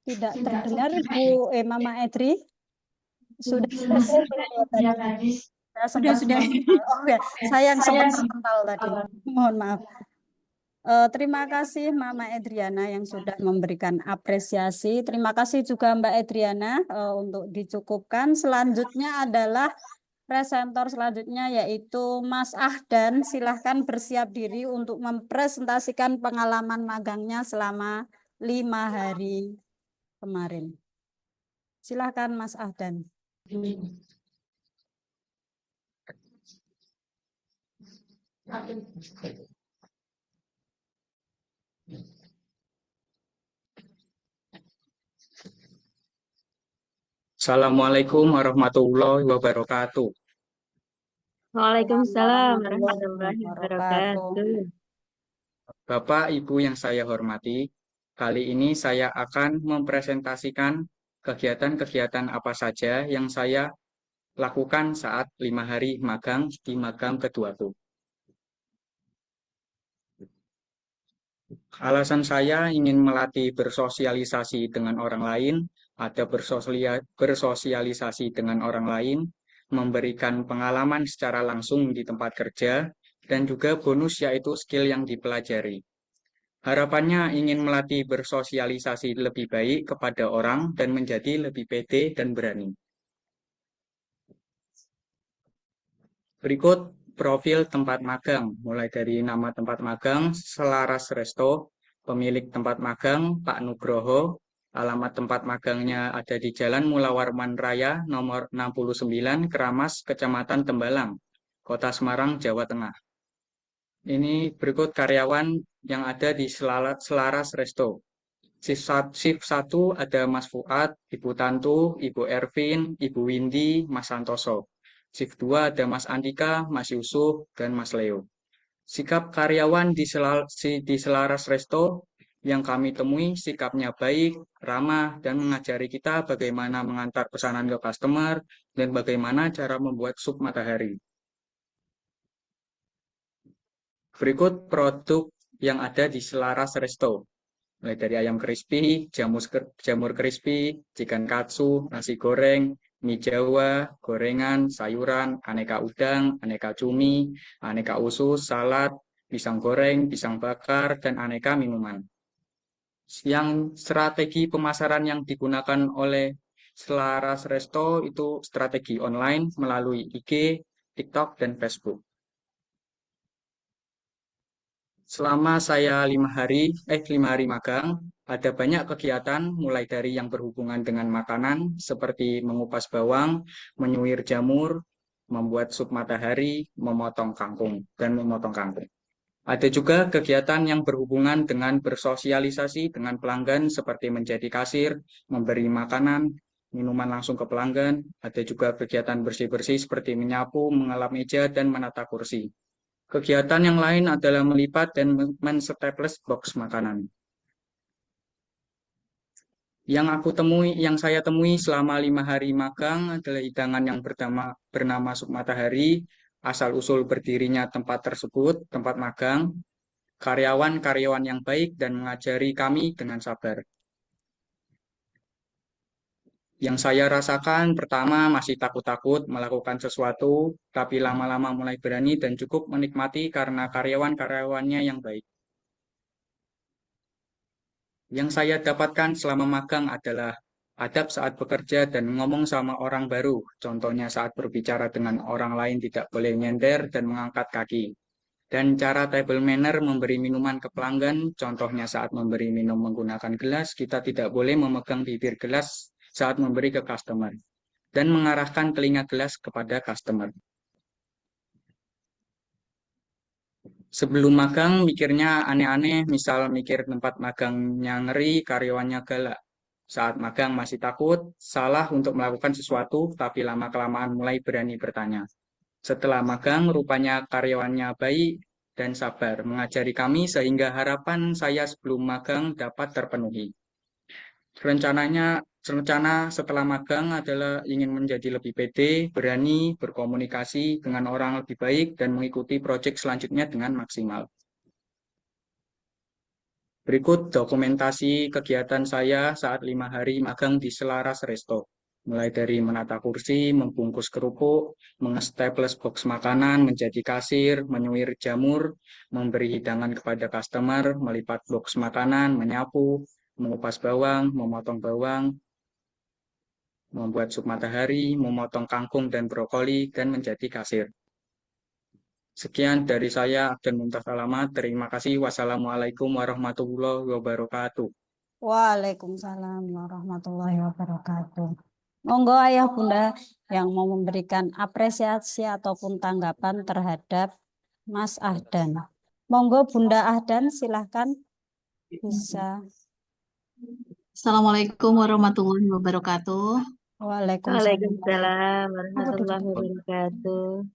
tidak terdengar Bu Mama Edri. Sudah selesai tadi. Sudah. Oh ya, saya yang sempat terpental tadi. Mohon maaf. Terima kasih Mama Edriana yang sudah memberikan apresiasi. Terima kasih juga Mbak Edriana untuk dicukupkan. Selanjutnya adalah presenter selanjutnya yaitu Mas Ahdan. Silahkan bersiap diri untuk mempresentasikan pengalaman magangnya selama 5 hari kemarin. Silahkan Mas Ahdan. Assalamualaikum warahmatullahi wabarakatuh. Waalaikumsalam warahmatullahi wabarakatuh. Bapak, Ibu yang saya hormati, kali ini saya akan mempresentasikan kegiatan-kegiatan apa saja yang saya lakukan saat 5 hari magang di magang keduaku. Alasan saya ingin melatih bersosialisasi dengan orang lain, ada bersosialisasi dengan orang lain, memberikan pengalaman secara langsung di tempat kerja, dan juga bonus yaitu skill yang dipelajari. Harapannya ingin melatih bersosialisasi lebih baik kepada orang dan menjadi lebih pede dan berani. Berikut profil tempat magang, mulai dari nama tempat magang, Selaras Resto, pemilik tempat magang, Pak Nugroho, alamat tempat magangnya ada di Jalan Mula Warman Raya, nomor 69, Keramas, Kecamatan Tembalang, Kota Semarang, Jawa Tengah. Ini berikut karyawan yang ada di Selaras Resto. Shift 1 ada Mas Fuad, Ibu Tantu, Ibu Ervin, Ibu Windy, Mas Santoso. Shift 2 ada Mas Andika, Mas Yusuf, dan Mas Leo. Sikap karyawan di Selaras Resto yang kami temui sikapnya baik, ramah, dan mengajari kita bagaimana mengantar pesanan ke customer dan bagaimana cara membuat sup matahari. Berikut produk yang ada di Selaras Resto. Mulai dari ayam crispy, jamur crispy, chicken katsu, nasi goreng, mie Jawa, gorengan, sayuran, aneka udang, aneka cumi, aneka usus, salad, pisang goreng, pisang bakar, dan aneka minuman. Yang strategi pemasaran yang digunakan oleh Selaras Resto itu strategi online melalui IG, TikTok, dan Facebook. Selama saya 5 hari magang, ada banyak kegiatan mulai dari yang berhubungan dengan makanan seperti mengupas bawang, menyuir jamur, membuat sup matahari, memotong kangkung, dan memotong kangkung. Ada juga kegiatan yang berhubungan dengan bersosialisasi dengan pelanggan seperti menjadi kasir, memberi makanan, minuman langsung ke pelanggan. Ada juga kegiatan bersih-bersih seperti menyapu, mengelap meja, dan menata kursi. Kegiatan yang lain adalah melipat dan men-staples box makanan. Yang saya temui selama 5 hari magang adalah hidangan yang bernama sup matahari, asal-usul berdirinya tempat tersebut, tempat magang, karyawan-karyawan yang baik dan mengajari kami dengan sabar. Yang saya rasakan pertama masih takut-takut melakukan sesuatu, tapi lama-lama mulai berani dan cukup menikmati karena karyawan-karyawannya yang baik. Yang saya dapatkan selama magang adalah adab saat bekerja dan ngomong sama orang baru. Contohnya saat berbicara dengan orang lain tidak boleh nyender dan mengangkat kaki. Dan cara table manner memberi minuman ke pelanggan, contohnya saat memberi minum menggunakan gelas, kita tidak boleh memegang bibir gelas saat memberi ke customer. Dan mengarahkan telinga gelas kepada customer. Sebelum magang mikirnya aneh-aneh, misal mikir tempat magangnya ngeri, karyawannya galak. Saat magang masih takut, salah untuk melakukan sesuatu, tapi lama-kelamaan mulai berani bertanya. Setelah magang, rupanya karyawannya baik dan sabar, mengajari kami sehingga harapan saya sebelum magang dapat terpenuhi. Rencana setelah magang adalah ingin menjadi lebih pede, berani, berkomunikasi dengan orang lebih baik, dan mengikuti proyek selanjutnya dengan maksimal. Berikut dokumentasi kegiatan saya saat 5 hari magang di Selaras Resto. Mulai dari menata kursi, membungkus kerupuk, mengestaples box makanan, menjadi kasir, menyuir jamur, memberi hidangan kepada customer, melipat box makanan, menyapu, mengupas bawang, memotong bawang, membuat sup matahari, memotong kangkung dan brokoli, dan menjadi kasir. Sekian dari saya, Abdan Mumtaz Alamat. Terima kasih. Wassalamualaikum warahmatullahi wabarakatuh. Waalaikumsalam warahmatullahi wabarakatuh. Monggo ayah bunda yang mau memberikan apresiasi ataupun tanggapan terhadap Mas Ahdan. Monggo Bunda Ahdan silahkan bisa. Assalamualaikum warahmatullahi wabarakatuh. Waalaikumsalam warahmatullahi wabarakatuh.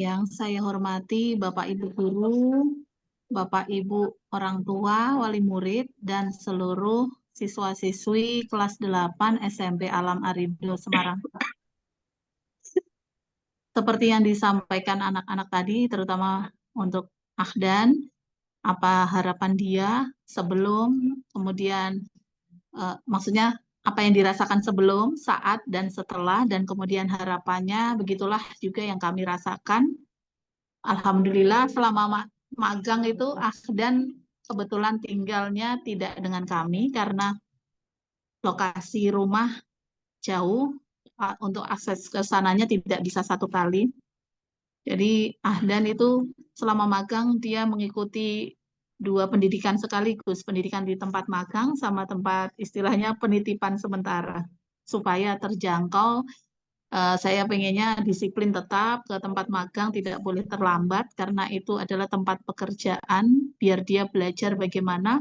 Yang saya hormati Bapak Ibu guru, Bapak Ibu orang tua, wali murid, dan seluruh siswa-siswi kelas 8 SMP Alam Arido Semarang. Seperti yang disampaikan anak-anak tadi, terutama untuk Ahdan, apa harapan dia sebelum, kemudian maksudnya apa yang dirasakan sebelum, saat, dan setelah, dan kemudian harapannya, begitulah juga yang kami rasakan. Alhamdulillah selama magang itu Ahdan kebetulan tinggalnya tidak dengan kami karena lokasi rumah jauh, untuk akses ke sananya tidak bisa satu kali. Jadi Ahdan itu selama magang dia mengikuti 2 pendidikan sekaligus, pendidikan di tempat magang sama tempat istilahnya penitipan sementara. Supaya terjangkau, saya pengennya disiplin tetap ke tempat magang, tidak boleh terlambat karena itu adalah tempat pekerjaan, biar dia belajar bagaimana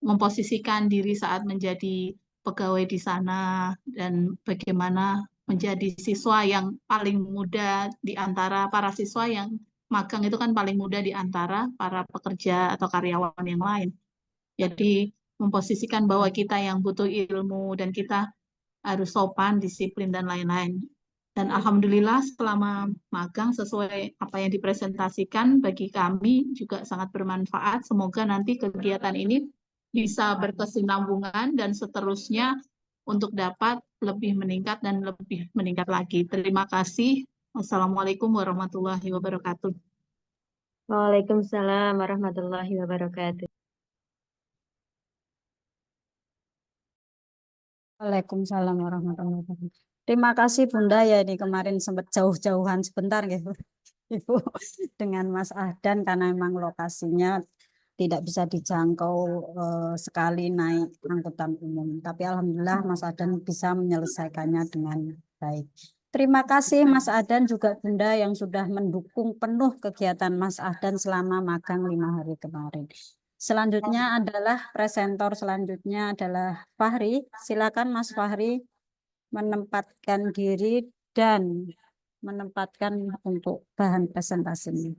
memposisikan diri saat menjadi pegawai di sana dan bagaimana menjadi siswa yang paling muda di antara para siswa yang magang itu kan paling muda di antara para pekerja atau karyawan yang lain. Jadi memposisikan bahwa kita yang butuh ilmu dan kita harus sopan, disiplin dan lain-lain. Dan alhamdulillah selama magang sesuai apa yang dipresentasikan bagi kami juga sangat bermanfaat. Semoga nanti kegiatan ini bisa berkesinambungan dan seterusnya untuk dapat lebih meningkat dan lebih meningkat lagi. Terima kasih. Wassalamualaikum warahmatullahi wabarakatuh. Waalaikumsalam warahmatullahi wabarakatuh. Waalaikumsalam warahmatullahi wabarakatuh. Terima kasih Bunda ya, ini kemarin sempat jauh-jauhan sebentar gitu Ibu dengan Mas Ahdan karena memang lokasinya tidak bisa dijangkau sekali naik angkutan umum. Tapi alhamdulillah Mas Ahdan bisa menyelesaikannya dengan baik. Terima kasih Mas Ahdan juga Bunda yang sudah mendukung penuh kegiatan Mas Ahdan selama magang 5 hari kemarin. Selanjutnya adalah presenter selanjutnya adalah Fahri. Silakan Mas Fahri menempatkan diri dan menempatkan untuk bahan presentasinya.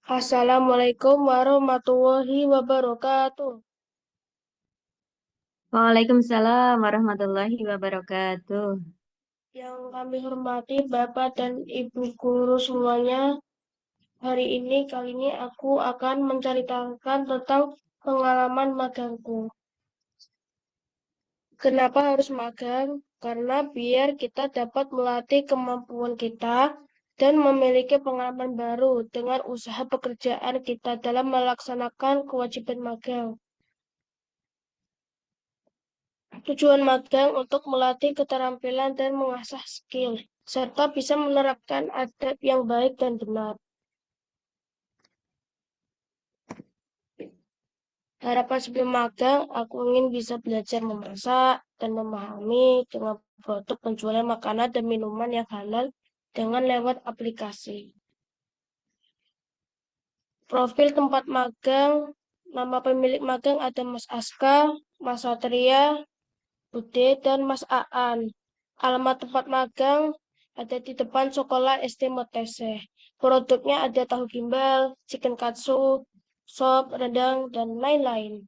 Assalamualaikum warahmatullahi wabarakatuh. Waalaikumsalam warahmatullahi wabarakatuh. Yang kami hormati Bapak dan Ibu guru semuanya, kali ini aku akan menceritakan tentang pengalaman magangku. Kenapa harus magang? Karena biar kita dapat melatih kemampuan kita dan memiliki pengalaman baru dengan usaha pekerjaan kita dalam melaksanakan kewajiban magang. Tujuan magang untuk melatih keterampilan dan mengasah skill, serta bisa menerapkan adab yang baik dan benar. Harapan sebelum magang, aku ingin bisa belajar memasak dan memahami dengan produk penjualan makanan dan minuman yang halal dengan lewat aplikasi. Profil tempat magang, nama pemilik magang ada Mas Aska, Mas Satria, Bude, dan Mas Aan. Alamat tempat magang ada di depan sekolah SD Motese. Produknya ada tahu gimbal, chicken katsu, sop, rendang, dan lain-lain.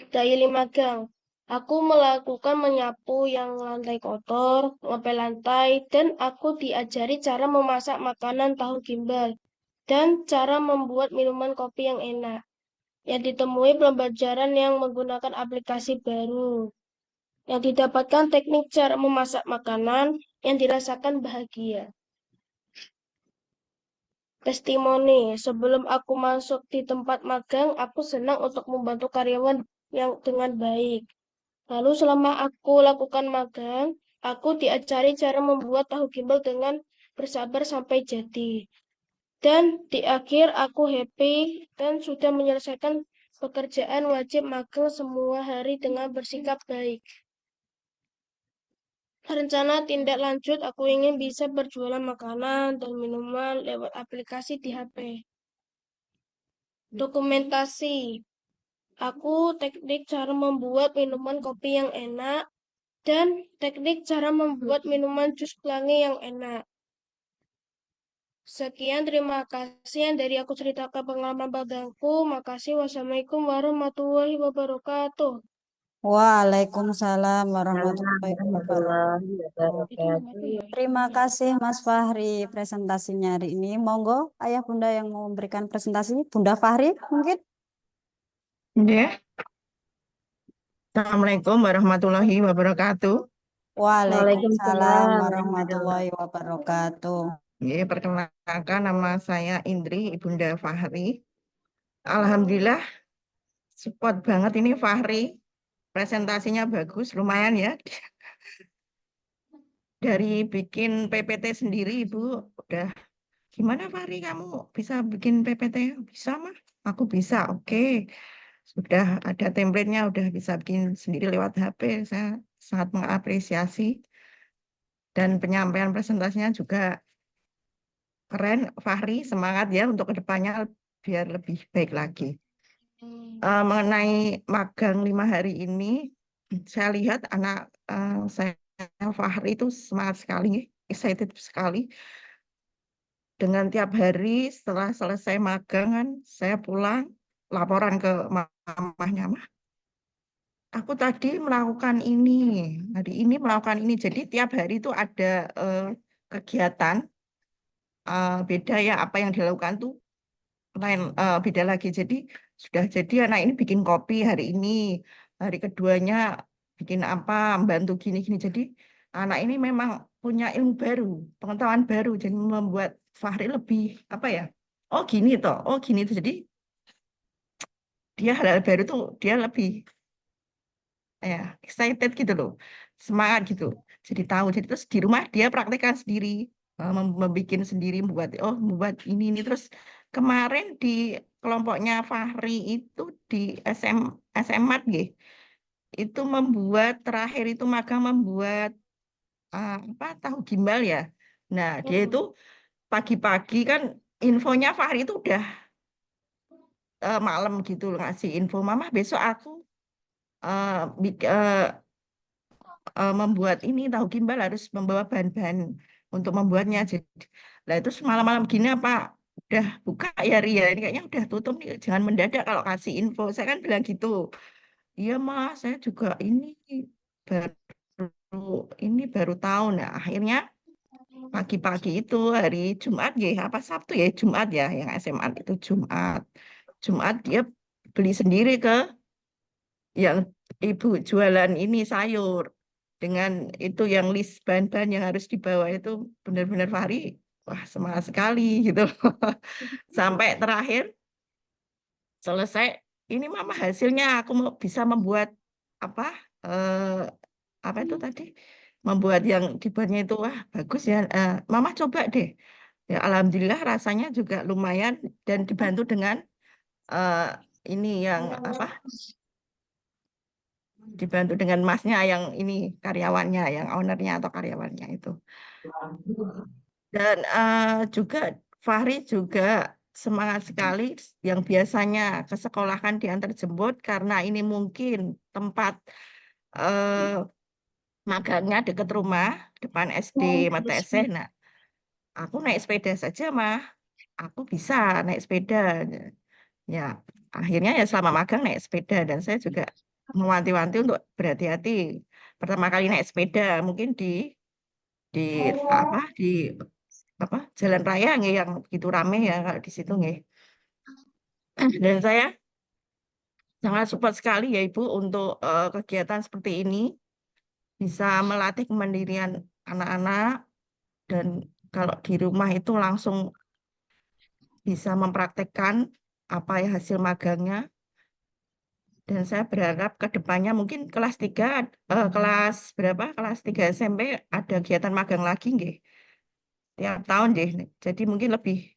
Daily magang. Aku melakukan menyapu yang lantai kotor, ngepel lantai, dan aku diajari cara memasak makanan tahu gimbal dan cara membuat minuman kopi yang enak. Yang ditemui pembelajaran yang menggunakan aplikasi baru. Yang didapatkan teknik cara memasak makanan yang dirasakan bahagia. Testimoni, sebelum aku masuk di tempat magang, aku senang untuk membantu karyawan yang dengan baik. Lalu selama aku lakukan magang, aku diajari cara membuat tahu gimbal dengan bersabar sampai jadi. Dan di akhir aku happy dan sudah menyelesaikan pekerjaan wajib magang semua hari dengan bersikap baik. Rencana tindak lanjut, aku ingin bisa berjualan makanan dan minuman lewat aplikasi di HP. Dokumentasi. Aku teknik cara membuat minuman kopi yang enak dan teknik cara membuat minuman jus pelangi yang enak. Sekian, terima kasih yang dari aku ceritakan pengalaman magangku. Makasih. Wassalamualaikum warahmatullahi wabarakatuh. Waalaikumsalam warahmatullahi wabarakatuh. Warahmatullahi wabarakatuh. Terima kasih Mas Fahri presentasinya hari ini. Monggo Ayah Bunda yang mau memberikan presentasi. Bunda Fahri mungkin. Ya. Assalamualaikum warahmatullahi wabarakatuh. Waalaikumsalam warahmatullahi wabarakatuh. Ya, perkenalkan nama saya Indri, Ibunda Fahri. Alhamdulillah, support banget ini Fahri. Presentasinya bagus, lumayan ya. Dari bikin PPT sendiri, Ibu, udah gimana Fahri, kamu bisa bikin PPT? Bisa mah, aku bisa, oke. Sudah ada template-nya, udah bisa bikin sendiri lewat HP. Saya sangat mengapresiasi. Dan penyampaian presentasinya juga keren, Fahri. Semangat ya untuk kedepannya biar lebih baik lagi. Mengenai magang 5 hari ini, saya lihat anak saya Fahri itu semangat sekali, excited sekali. Dengan tiap hari setelah selesai magang kan, saya pulang laporan ke mamahnya, Mah, aku tadi melakukan ini, hari ini melakukan ini. Jadi tiap hari itu ada kegiatan beda ya, apa yang dilakukan tuh lain beda lagi. Jadi sudah jadi anak ini bikin kopi hari ini, hari keduanya bikin apa, membantu gini-gini. Jadi anak ini memang punya ilmu baru, pengetahuan baru, jadi membuat Fahri lebih apa ya? Oh gini toh, oh gini tuh. Jadi dia hal-hal baru tuh dia lebih ya excited gitu loh, semangat gitu. Jadi tahu. Jadi terus di rumah dia praktekkan sendiri, membuat sendiri, membuat ini terus. Kemarin di kelompoknya Fahri itu di SMA itu membuat terakhir itu magang membuat tahu gimbal ya. Nah, dia itu pagi-pagi kan infonya Fahri itu udah malam gitu ngasih info, Mama besok aku membuat ini tahu gimbal harus membawa bahan-bahan untuk membuatnya. Jadi, lah itu malam-malam gini apa udah buka ya Ria, ini kayaknya udah tutup nih, jangan mendadak kalau kasih info. Saya kan bilang gitu. Iya Mas, saya juga baru tahu. Nah, akhirnya pagi-pagi itu hari Jumat ya, apa Sabtu ya, Jumat ya, yang SMA itu Jumat dia beli sendiri ke yang ibu jualan ini sayur dengan itu yang list bahan-bahan yang harus dibawa itu benar-benar Fahri, wah semangat sekali gitu. Sampai terakhir selesai, ini Mama hasilnya aku mau bisa membuat apa apa itu tadi, membuat yang dibuatnya itu wah bagus ya, Mama coba deh. Ya alhamdulillah rasanya juga lumayan dan dibantu dengan ini yang apa, dibantu dengan masnya yang ini karyawannya, yang ownernya atau karyawannya itu. Dan juga Fahri juga semangat sekali, yang biasanya ke sekolah kan diantar jemput, karena ini mungkin tempat magangnya dekat rumah, depan SD Mata Eseh. Nah, aku naik sepeda saja mah, aku bisa naik sepeda. Ya, akhirnya ya selama magang naik sepeda, dan saya juga mewanti-wanti untuk berhati-hati. Pertama kali naik sepeda mungkin di jalan raya nggih yang begitu rame ya kalau di situ nggih. Dan saya sangat support sekali ya Ibu untuk kegiatan seperti ini, bisa melatih kemandirian anak-anak, dan kalau di rumah itu langsung bisa mempraktekkan apa ya hasil magangnya. Dan saya berharap ke depannya mungkin kelas 3 kelas 3 SMP ada kegiatan magang lagi nggih. Tiap tahun deh. Jadi mungkin lebih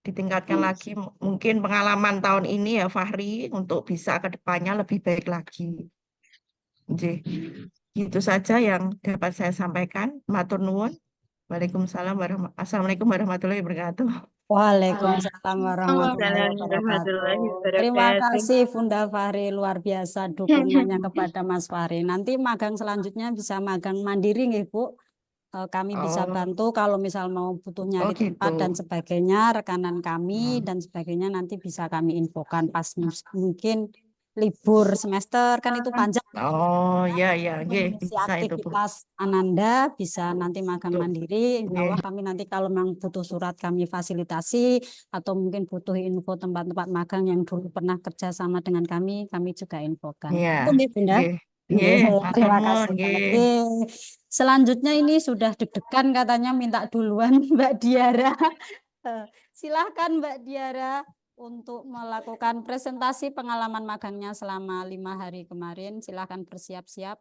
ditingkatkan lagi, mungkin pengalaman tahun ini ya Fahri untuk bisa ke depannya lebih baik lagi. Nggih. Gitu saja yang dapat saya sampaikan. Matur nuwun. Assalamualaikum warahmatullahi wabarakatuh. Waalaikumsalam warahmatullahi Warahmatullahi wabarakatuh. Terima wabarakatuh. kasih Bunda Fahri, luar biasa dukungannya kepada Mas Fahri. Nanti magang selanjutnya bisa magang mandiri nggih Bu. kami bisa Oh, bantu kalau misal mau butuh oh nyari tempat dan gitu. sebagainya, rekanan kami Hmm. dan sebagainya nanti bisa kami infokan pas mungkin libur semester kan itu panjang. Oh ya ya, nggih, Mengisi bisa itu Bu. aktivitas Ananda bisa nanti magang Tuh, mandiri. Insya nggih. Allah kami nanti kalau memang butuh surat kami fasilitasi atau mungkin butuh info tempat-tempat magang yang dulu pernah kerja sama dengan kami juga infokan. Iya, Itu nggih, Bunda. nggih. Nggih, Nggih, matur terima nuwun, kasih banget. nggih. Nggih. Selanjutnya ini sudah deg-degan katanya minta duluan Mbak Diara. Silahkan Mbak Diara untuk melakukan presentasi pengalaman magangnya selama 5 hari kemarin. Silahkan bersiap-siap.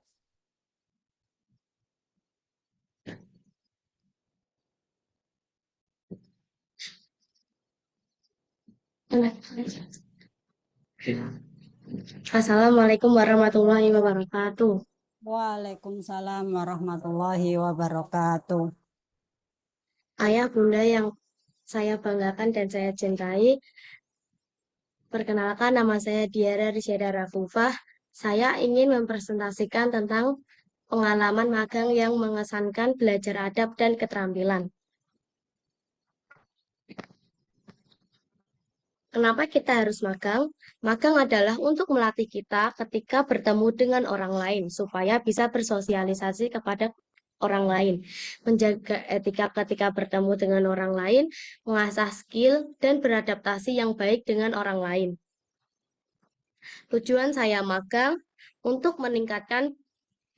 Assalamualaikum warahmatullahi wabarakatuh. Waalaikumsalam warahmatullahi wabarakatuh. Ayah bunda yang saya banggakan dan saya cintai, perkenalkan nama saya Diara Risyada Rafufah. Saya ingin mempresentasikan tentang pengalaman magang yang mengesankan belajar adab dan keterampilan. Kenapa kita harus magang? Magang adalah untuk melatih kita ketika bertemu dengan orang lain supaya bisa bersosialisasi kepada orang lain, menjaga etika ketika bertemu dengan orang lain, mengasah skill dan beradaptasi yang baik dengan orang lain. Tujuan saya magang untuk meningkatkan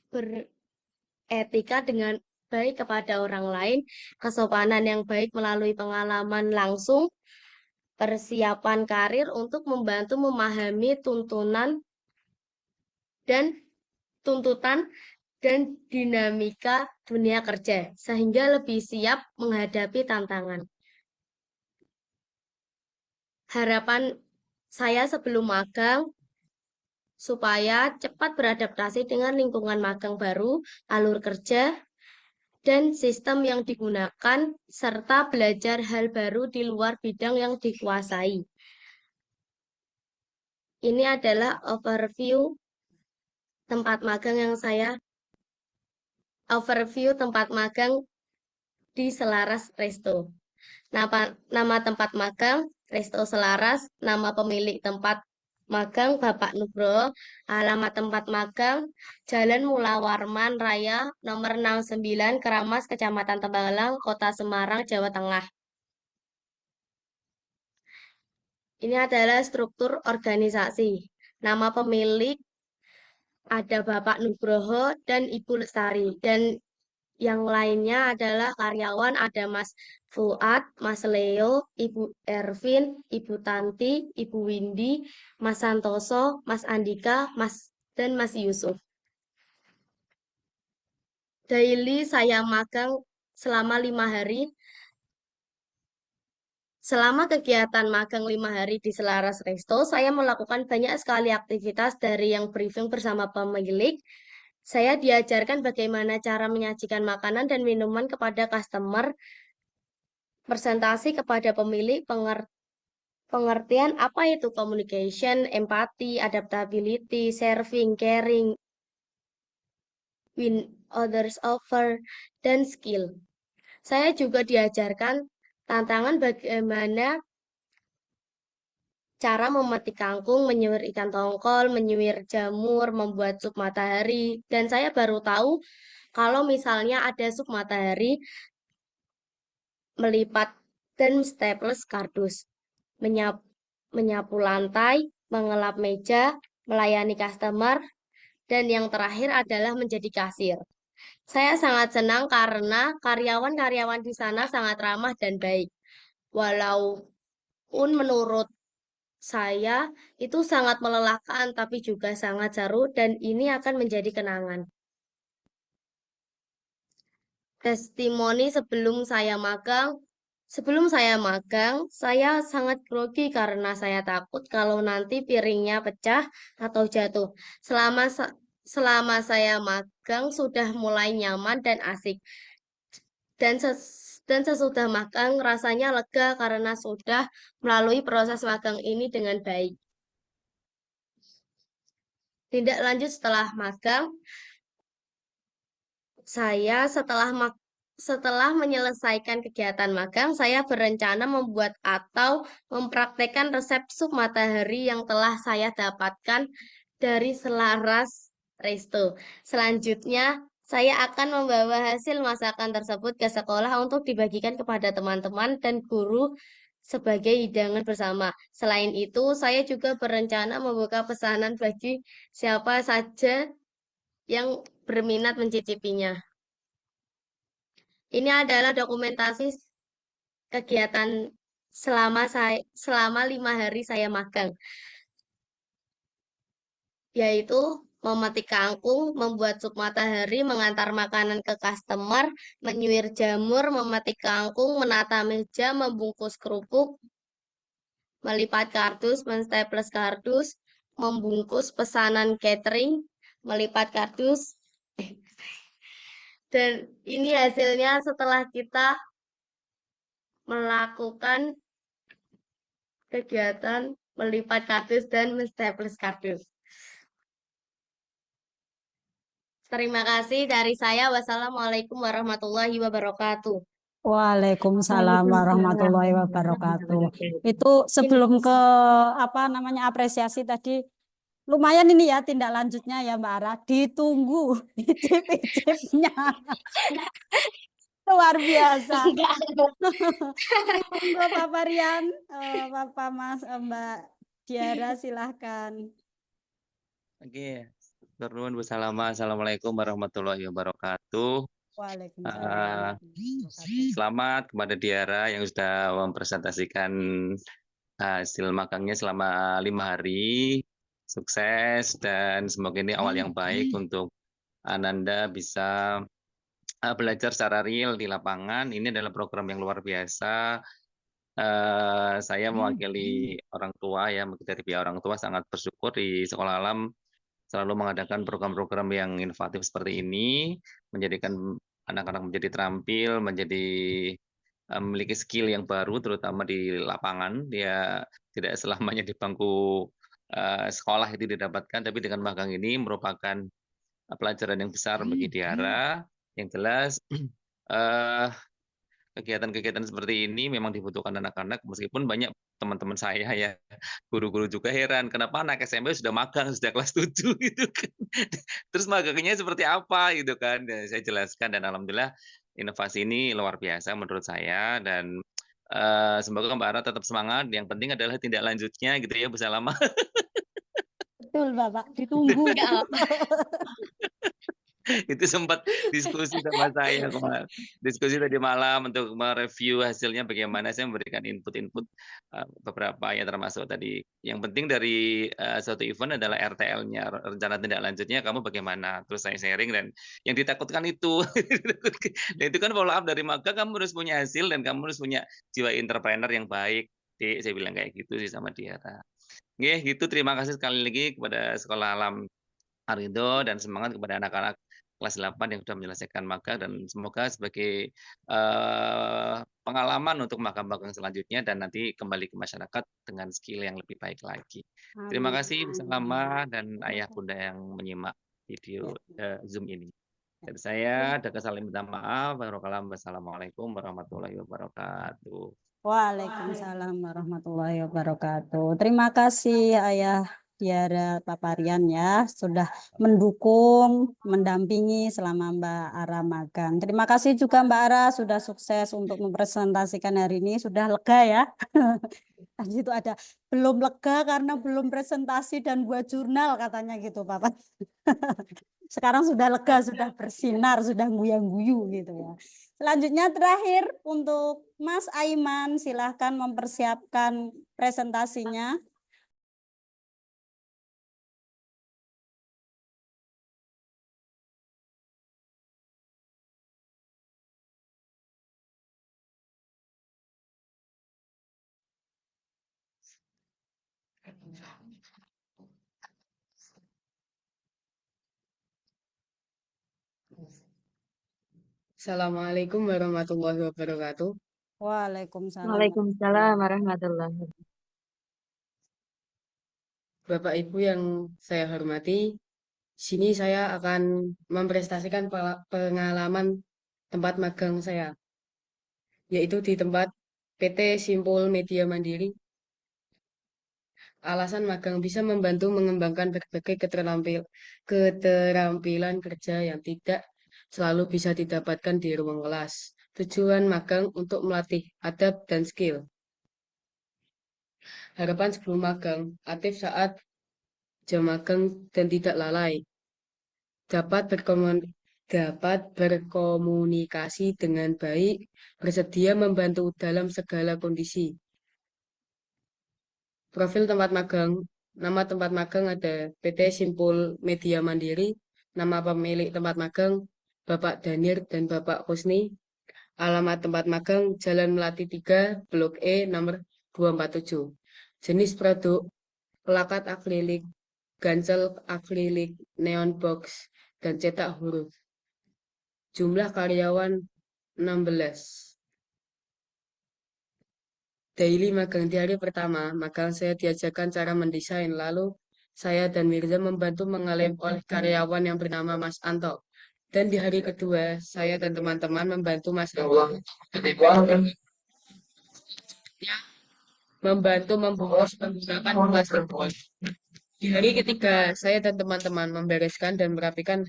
beretika dengan baik kepada orang lain, kesopanan yang baik melalui pengalaman langsung, persiapan karir untuk membantu memahami tuntutan dan dinamika dunia kerja, sehingga lebih siap menghadapi tantangan. Harapan saya sebelum magang, supaya cepat beradaptasi dengan lingkungan magang baru, alur kerja, dan sistem yang digunakan, serta belajar hal baru di luar bidang yang dikuasai. Ini adalah overview tempat magang di Selaras Resto. Nama tempat magang Resto Selaras, nama pemilik tempat magang Bapak Nugroho, alamat tempat magang Jalan Mula Warman Raya nomor 69 Keramas, Kecamatan Tembalang, Kota Semarang, Jawa Tengah. Ini adalah struktur organisasi. Nama pemilik ada Bapak Nugroho dan Ibu Lestari, dan yang lainnya adalah karyawan ada Mas Fuad, Mas Leo, Ibu Ervin, Ibu Tanti, Ibu Windy, Mas Santoso, Mas Andika, dan Mas Yusuf. Daily saya magang selama 5 hari. Selama kegiatan magang 5 hari di Selaras Resto, saya melakukan banyak sekali aktivitas dari yang briefing bersama pemilik. Saya diajarkan bagaimana cara menyajikan makanan dan minuman kepada customer, presentasi kepada pemilik, pengertian apa itu communication, empati, adaptability, serving, caring, win others over, dan skill. Saya juga diajarkan tantangan bagaimana cara memetik kangkung, menyuir ikan tongkol, menyuir jamur, membuat sup matahari, dan saya baru tahu kalau misalnya ada sup matahari, melipat dan staples kardus, menyapu lantai, mengelap meja, melayani customer, dan yang terakhir adalah menjadi kasir. Saya sangat senang karena karyawan-karyawan di sana sangat ramah dan baik. Walaupun menurut saya itu sangat melelahkan, tapi juga sangat seru, dan ini akan menjadi kenangan. Testimoni sebelum saya magang, saya sangat grogi karena saya takut kalau nanti piringnya pecah atau jatuh. Selama saya magang sudah mulai nyaman dan asik. Dan sesudah magang rasanya lega karena sudah melalui proses magang ini dengan baik. Tindak lanjut setelah magang, saya setelah setelah menyelesaikan kegiatan magang, saya berencana membuat atau mempraktekkan resep sup matahari yang telah saya dapatkan dari Selaras Resto. Selanjutnya, saya akan membawa hasil masakan tersebut ke sekolah untuk dibagikan kepada teman-teman dan guru sebagai hidangan bersama. Selain itu, saya juga berencana membuka pesanan bagi siapa saja yang berminat mencicipinya. Ini adalah dokumentasi kegiatan selama 5 hari saya magang, yaitu memetik kangkung, membuat sup matahari, mengantar makanan ke customer, menyuir jamur, memetik kangkung, menata meja, membungkus kerupuk, melipat kardus, menstaples kardus, membungkus pesanan catering, melipat kardus, dan ini hasilnya setelah kita melakukan kegiatan melipat kardus dan menstaples kardus. Terima kasih dari saya. Wassalamualaikum warahmatullahi wabarakatuh. Waalaikumsalam warahmatullahi wabarakatuh. Itu sebelum ke apresiasi tadi, lumayan ini ya tindak lanjutnya ya Mbak Ara, ditunggu icip-icipnya. Luar biasa. Monggo Pak Varian, Bapak Mas, Mbak Diara silahkan. Oke, Turun bersalaman. Assalamualaikum warahmatullahi wabarakatuh. Waalaikumsalam. Selamat kepada Diara yang sudah mempresentasikan hasil magangnya selama 5 hari. Sukses dan semoga ini awal yang baik untuk Ananda bisa belajar secara real di lapangan. Ini adalah program yang luar biasa. Saya mewakili orang tua ya, dari pihak orang tua sangat bersyukur di Sekolah Alam selalu mengadakan program-program yang inovatif seperti ini, menjadikan anak-anak menjadi terampil, menjadi memiliki skill yang baru, terutama di lapangan. Dia tidak selamanya di bangku sekolah itu didapatkan, tapi dengan magang ini merupakan pelajaran yang besar bagi Diara. Yang jelas, kegiatan-kegiatan seperti ini memang dibutuhkan anak-anak, meskipun banyak teman-teman saya ya, guru-guru juga heran, kenapa anak SMP sudah magang, sudah kelas 7 gitu kan. Terus magangnya seperti apa gitu kan. Dan saya jelaskan dan alhamdulillah inovasi ini luar biasa menurut saya dan semoga Mbak Ara tetap semangat. Yang penting adalah tindak lanjutnya gitu ya, bisa lama. Betul Bapak, ditunggu. Itu sempat diskusi sama saya kemarin. Diskusi tadi malam untuk mereview hasilnya bagaimana. Saya memberikan input-input beberapa ya, termasuk tadi yang penting dari suatu event adalah RTL-nya, rencana tindak lanjutnya kamu bagaimana. Terus saya sharing dan yang ditakutkan itu. Dan itu kan follow up dari magang, kamu harus punya hasil dan kamu harus punya jiwa entrepreneur yang baik. Jadi saya bilang kayak gitu sih sama dia. Oke, gitu. Terima kasih sekali lagi kepada Sekolah Alam Arido dan semangat kepada anak-anak kelas 8 yang sudah menyelesaikan magang dan semoga sebagai pengalaman untuk magang-magang selanjutnya dan nanti kembali ke masyarakat dengan skill yang lebih baik lagi. Terima kasih bersama dan ayah bunda yang menyimak video Zoom ini. Dari saya, ada kesalahan minta maaf. Wassalamualaikum warahmatullahi wabarakatuh. Waalaikumsalam warahmatullahi wabarakatuh. Terima kasih Ayah Diara Paparian ya, sudah mendukung, mendampingi selama Mbak Ara magang. Terima kasih juga Mbak Ara sudah sukses untuk mempresentasikan hari ini, sudah lega ya. Tadi itu ada belum lega karena belum presentasi dan buat jurnal katanya gitu Bapak. Sekarang sudah lega, sudah bersinar, sudah guyang-guyu gitu ya. Selanjutnya terakhir untuk Mas Aiman, silahkan mempersiapkan presentasinya. Assalamualaikum warahmatullahi wabarakatuh. Waalaikumsalam. Waalaikumsalam warahmatullahi wabarakatuh. Bapak Ibu yang saya hormati, di sini saya akan mempresentasikan pengalaman tempat magang saya, yaitu di tempat PT Simpul Media Mandiri. Alasan magang bisa membantu mengembangkan berbagai keterampilan kerja yang tidak selalu bisa didapatkan di ruang kelas. Tujuan magang untuk melatih adab dan skill. Harapan sebelum magang, aktif saat jam magang dan tidak lalai. Dapat berkomunikasi dengan baik, bersedia membantu dalam segala kondisi. Profil tempat magang, nama tempat magang ada PT Simpul Media Mandiri, nama pemilik tempat magang Bapak Danir dan Bapak Kusni, alamat tempat magang Jalan Melati 3, Blok E, nomor 247. Jenis produk, plakat akrilik, gansel akrilik, neon box, dan cetak huruf. Jumlah karyawan 16. Daily magang di hari pertama, magang saya diajarkan cara mendesain, lalu saya dan Mirza membantu mengalem oleh karyawan yang bernama Mas Anto. Dan di hari kedua, saya dan teman-teman membantu Mas Anto membungkus menggunakan plastik. Di hari ketiga, saya dan teman-teman membereskan dan merapikan.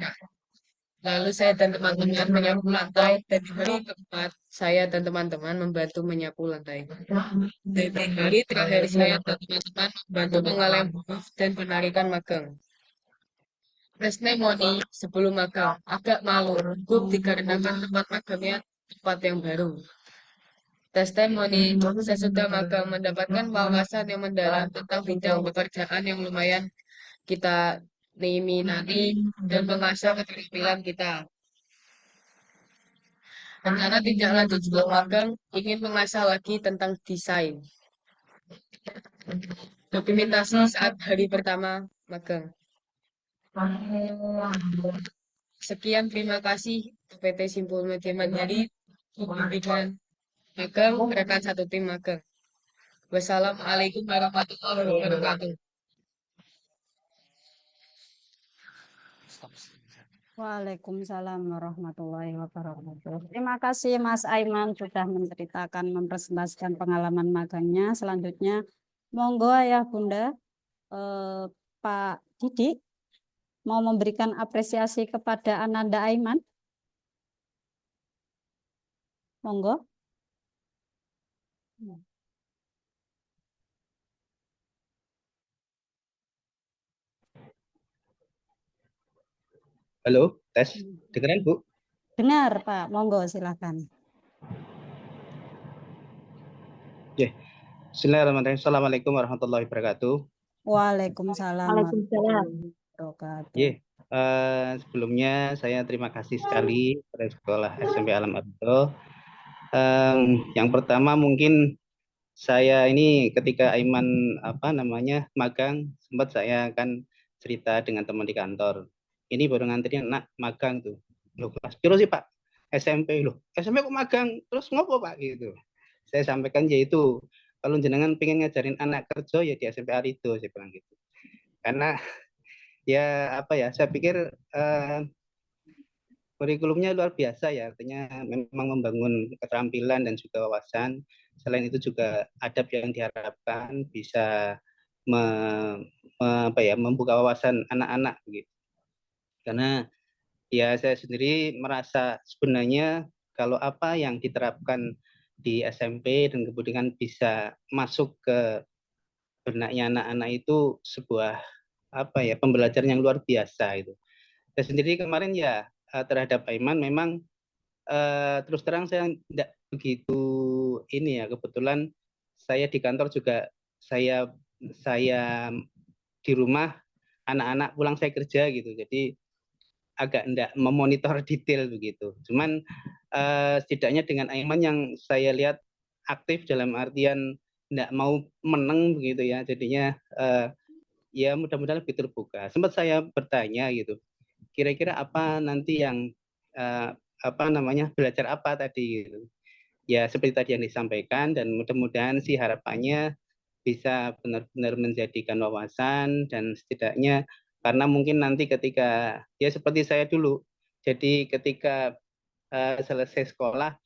Lalu saya dan teman-teman menyapu lantai, dan di hari keempat, saya dan teman-teman membantu menyapu lantai. Dan di hari terakhir, saya dan teman-teman membantu mengalem huruf dan penarikan magang. Testimoni sebelum magang, agak malu, gugup dikarenakan tempat magangnya tempat yang baru. Testimoni sesudah magang mendapatkan wawasan yang mendalam tentang bidang pekerjaan yang lumayan kita minati dan mengasah keterampilan kita. Rencana tindak lanjut setelah magang ingin mengasah lagi tentang desain. Dokumentasi saat hari pertama magang. Sekian, terima kasih PT Simpul Media Mandiri memberikan magang rekan satu tim magang. Wassalamualaikum warahmatullahi wabarakatuh. Waalaikumsalam warahmatullahi wabarakatuh. Terima kasih Mas Aiman sudah menceritakan, mempresentasikan pengalaman magangnya. Selanjutnya, monggo Ayah Bunda, Pak Didik mau memberikan apresiasi kepada Ananda Aiman. Monggo. Halo, tes. Dengeran, Bu? Dengar, Pak. Monggo, silakan. Ya. Bismillahirrahmanirrahim. Assalamualaikum warahmatullahi wabarakatuh. Waalaikumsalam warahmatullahi wabarakatuh. Ya, sebelumnya saya terima kasih sekali pada Sekolah SMP Alam Ardhito. Yang pertama mungkin saya ini ketika Aiman magang, sempat saya akan cerita dengan teman di kantor. Ini baru nganterin anak magang tuh. Loh, kelas piro sih Pak? SMP loh. SMP kok magang? Terus ngopo Pak gitu. Saya sampaikan yaitu kalau jenengan pengen ngajarin anak kerja ya di SMP Ardhito, saya bilang gitu. Karena ya saya pikir kurikulumnya luar biasa ya, artinya memang membangun keterampilan dan juga wawasan. Selain itu juga adab yang diharapkan bisa membuka wawasan anak-anak gitu. Karena ya saya sendiri merasa sebenarnya kalau apa yang diterapkan di SMP dan kemudian bisa masuk ke benaknya anak-anak itu sebuah pembelajaran yang luar biasa itu. Saya sendiri kemarin ya terhadap Aiman memang terus terang saya tidak begitu kebetulan saya di kantor juga saya di rumah anak-anak pulang saya kerja gitu, jadi agak tidak memonitor detail begitu. Cuman setidaknya dengan Aiman yang saya lihat aktif dalam artian tidak mau meneng begitu ya, jadinya ya mudah-mudahan lebih terbuka. Sempat saya bertanya gitu, kira-kira apa nanti yang belajar apa tadi gitu. Ya seperti tadi yang disampaikan, dan mudah-mudahan sih harapannya bisa benar-benar menjadikan wawasan, dan setidaknya karena mungkin nanti ketika ya seperti saya dulu, jadi ketika selesai sekolah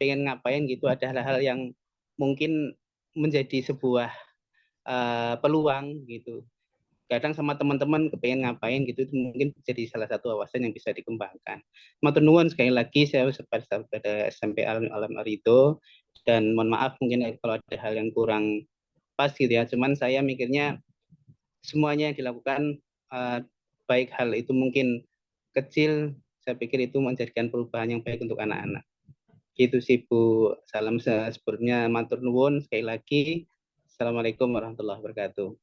pengen ngapain gitu, ada hal-hal yang mungkin menjadi sebuah peluang gitu. Kadang sama teman-teman kepengen ngapain gitu, itu mungkin jadi salah satu wawasan yang bisa dikembangkan. Matur nuwun sekali lagi saya pada SMP Alam Arido, dan mohon maaf mungkin kalau ada hal yang kurang pas gitu ya. Cuman saya mikirnya semuanya yang dilakukan baik hal itu mungkin kecil, saya pikir itu menjadikan perubahan yang baik untuk anak-anak. Gitu sih Bu. Salam sebelumnya matur nuwun sekali lagi. Assalamualaikum warahmatullahi wabarakatuh.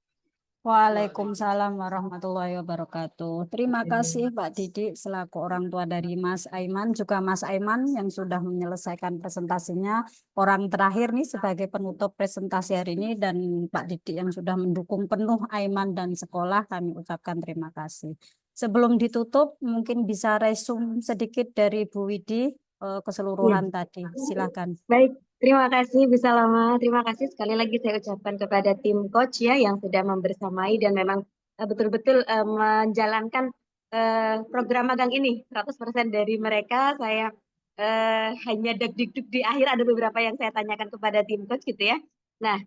Waalaikumsalam warahmatullahi wabarakatuh. Terima kasih Pak Didik selaku orang tua dari Mas Aiman, juga Mas Aiman yang sudah menyelesaikan presentasinya. Orang terakhir nih sebagai penutup presentasi hari ini, dan Pak Didik yang sudah mendukung penuh Aiman dan sekolah, kami ucapkan terima kasih. Sebelum ditutup, mungkin bisa resume sedikit dari Bu Widi keseluruhan tadi. Silakan. Baik, terima kasih Bu Salama. Terima kasih sekali lagi saya ucapkan kepada tim coach ya yang sudah membersamai dan memang betul-betul menjalankan program magang ini. 100% dari mereka saya hanya deg-deg di akhir, ada beberapa yang saya tanyakan kepada tim coach gitu ya. Nah,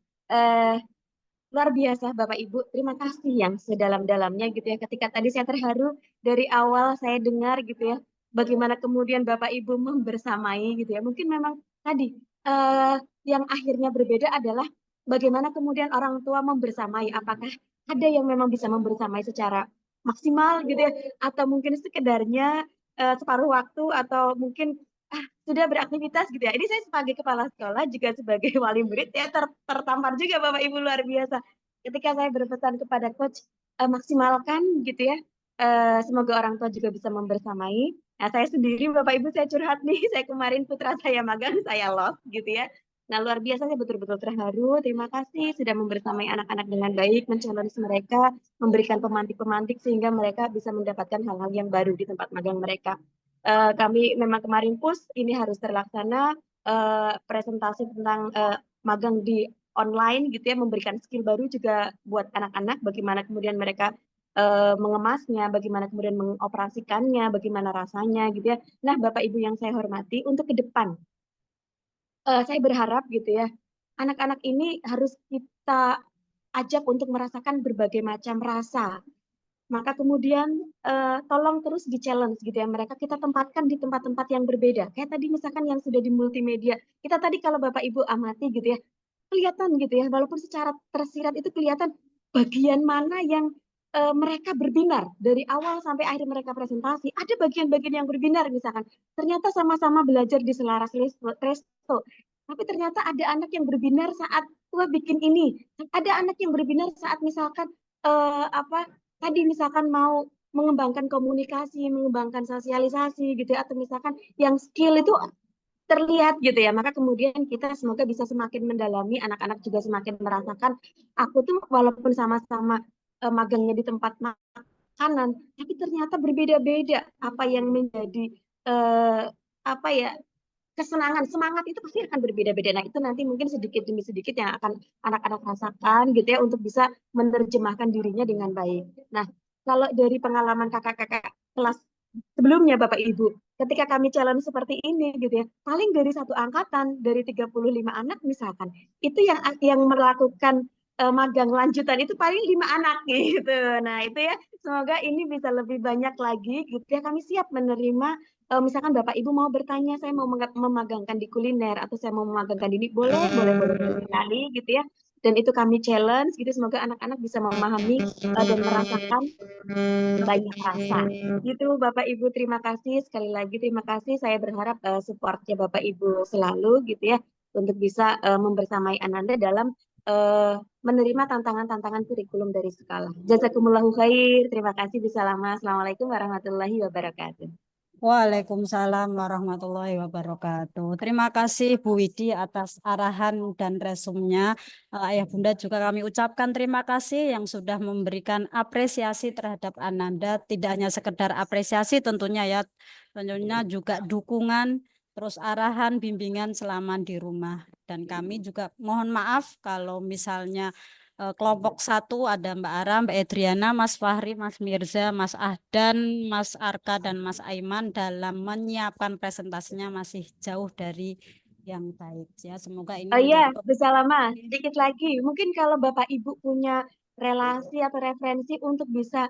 luar biasa Bapak Ibu, terima kasih yang sedalam-dalamnya gitu ya. Ketika tadi saya terharu dari awal saya dengar gitu ya, bagaimana kemudian Bapak Ibu membersamai gitu ya. Mungkin memang tadi yang akhirnya berbeda adalah bagaimana kemudian orang tua membersamai. Apakah ada yang memang bisa membersamai secara maksimal gitu ya, atau mungkin sekedarnya separuh waktu, atau mungkin sudah beraktivitas gitu ya. Ini saya sebagai kepala sekolah juga sebagai wali murid ya tertampar juga Bapak Ibu, luar biasa. Ketika saya berpesan kepada coach maksimalkan gitu ya. Semoga orang tua juga bisa membersamai. Nah, saya sendiri Bapak Ibu saya curhat nih, saya kemarin putra saya magang, saya lost gitu ya. Nah, luar biasa, saya betul-betul terharu. Terima kasih sudah membersamai anak-anak dengan baik, men-challenge mereka, memberikan pemantik-pemantik sehingga mereka bisa mendapatkan hal-hal yang baru di tempat magang mereka. Kami memang kemarin push ini harus terlaksana, presentasi tentang magang di online gitu ya, memberikan skill baru juga buat anak-anak, bagaimana kemudian mereka mengemasnya, bagaimana kemudian mengoperasikannya, bagaimana rasanya gitu ya. Nah, Bapak Ibu yang saya hormati, untuk ke depan saya berharap gitu ya, anak-anak ini harus kita ajak untuk merasakan berbagai macam rasa. Maka kemudian tolong terus di-challenge gitu ya, mereka kita tempatkan di tempat-tempat yang berbeda. Kayak tadi misalkan yang sudah di multimedia, kita tadi kalau Bapak Ibu amati gitu ya, kelihatan gitu ya, walaupun secara tersirat itu kelihatan bagian mana yang mereka berbinar dari awal sampai akhir mereka presentasi. Ada bagian-bagian yang berbinar misalkan. Ternyata sama-sama belajar di Selaras Resto. Tapi ternyata ada anak yang berbinar saat wah bikin ini. Ada anak yang berbinar saat misalkan tadi misalkan mau mengembangkan komunikasi, mengembangkan sosialisasi gitu ya, atau misalkan yang skill itu terlihat gitu ya. Maka kemudian kita semoga bisa semakin mendalami, anak-anak juga semakin merasakan aku tuh walaupun sama-sama magangnya di tempat makanan, tapi ternyata berbeda-beda apa yang menjadi kesenangan, semangat itu pasti akan berbeda-beda. Nah, itu nanti mungkin sedikit demi sedikit yang akan anak-anak rasakan gitu ya, untuk bisa menerjemahkan dirinya dengan baik. Nah, kalau dari pengalaman kakak-kakak kelas sebelumnya Bapak Ibu, ketika kami challenge seperti ini gitu ya, paling dari satu angkatan, dari 35 anak misalkan, itu yang melakukan magang lanjutan itu paling 5 anak gitu. Nah, itu ya, semoga ini bisa lebih banyak lagi gitu ya. Kami siap menerima misalkan Bapak Ibu mau bertanya, saya mau memagangkan di kuliner atau saya mau memagangkan di ini, boleh sekali gitu ya. Dan itu kami challenge gitu, semoga anak-anak bisa memahami dan merasakan banyak rasa. Gitu Bapak Ibu, terima kasih sekali lagi, terima kasih. Saya berharap supportnya Bapak Ibu selalu gitu ya, untuk bisa membersamai Ananda dalam menerima tantangan-tantangan kurikulum dari sekolah. Jazakumullahu khair. Terima kasih. Assalamualaikum warahmatullahi wabarakatuh. Waalaikumsalam warahmatullahi wabarakatuh. Terima kasih Bu Widi atas arahan dan resumnya. Ayah Bunda juga kami ucapkan terima kasih yang sudah memberikan apresiasi terhadap Ananda. Tidak hanya sekedar apresiasi tentunya ya, tentunya juga dukungan, terus arahan, bimbingan selama di rumah. Dan kami juga mohon maaf kalau misalnya kelompok 1 ada Mbak Ara, Mbak Edriana, Mas Fahri, Mas Mirza, Mas Ahdan, Mas Arka, dan Mas Aiman dalam menyiapkan presentasinya masih jauh dari yang baik ya. Semoga ini Oh iya, menjadi bisa lama. Sedikit lagi. Mungkin kalau Bapak Ibu punya relasi atau referensi untuk bisa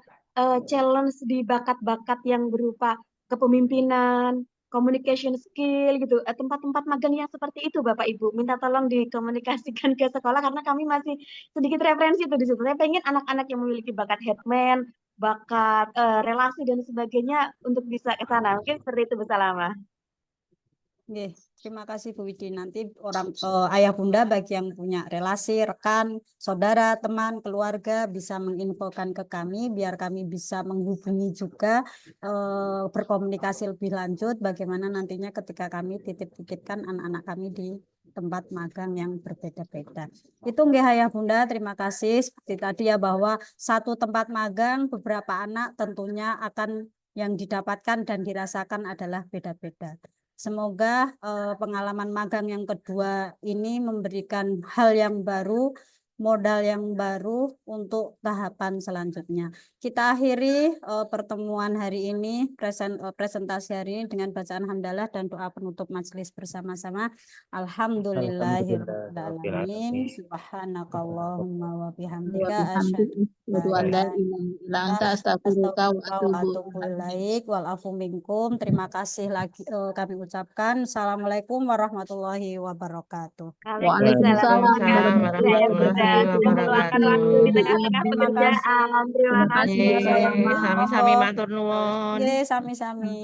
challenge di bakat-bakat yang berupa kepemimpinan, communication skill gitu. Tempat-tempat magang yang seperti itu Bapak Ibu. Minta tolong dikomunikasikan ke sekolah karena kami masih sedikit referensi tuh di situ. Saya pengen anak-anak yang memiliki bakat headman, bakat relasi dan sebagainya untuk bisa ke sana. Mungkin seperti itu bisa lama. Nggih, terima kasih Bu Widi. Nanti orang ayah bunda bagi yang punya relasi, rekan, saudara, teman, keluarga bisa menginfokan ke kami biar kami bisa menghubungi juga berkomunikasi lebih lanjut bagaimana nantinya ketika kami titip-titipkan anak-anak kami di tempat magang yang berbeda-beda. Itu nggih ayah bunda, terima kasih. Seperti tadi ya bahwa satu tempat magang beberapa anak tentunya akan yang didapatkan dan dirasakan adalah beda-beda. Semoga pengalaman magang yang kedua ini memberikan hal yang baru, modal yang baru untuk tahapan selanjutnya. Kita akhiri pertemuan hari ini, presentasi hari ini dengan bacaan hamdalah dan doa penutup majelis bersama-sama. Alhamdulillahirrahmanirrahim. Subhanakallahumma wa bihamdika asyhadu an la walafu minkum. Terima kasih lagi kami ucapkan. Assalamualaikum warahmatullahi wabarakatuh. Waalaikumsalam warahmatullahi wabarakatuh. Di tengah-tengah pekerjaan. Terima kasih. Sami-sami matur nuwun. Sami-sami.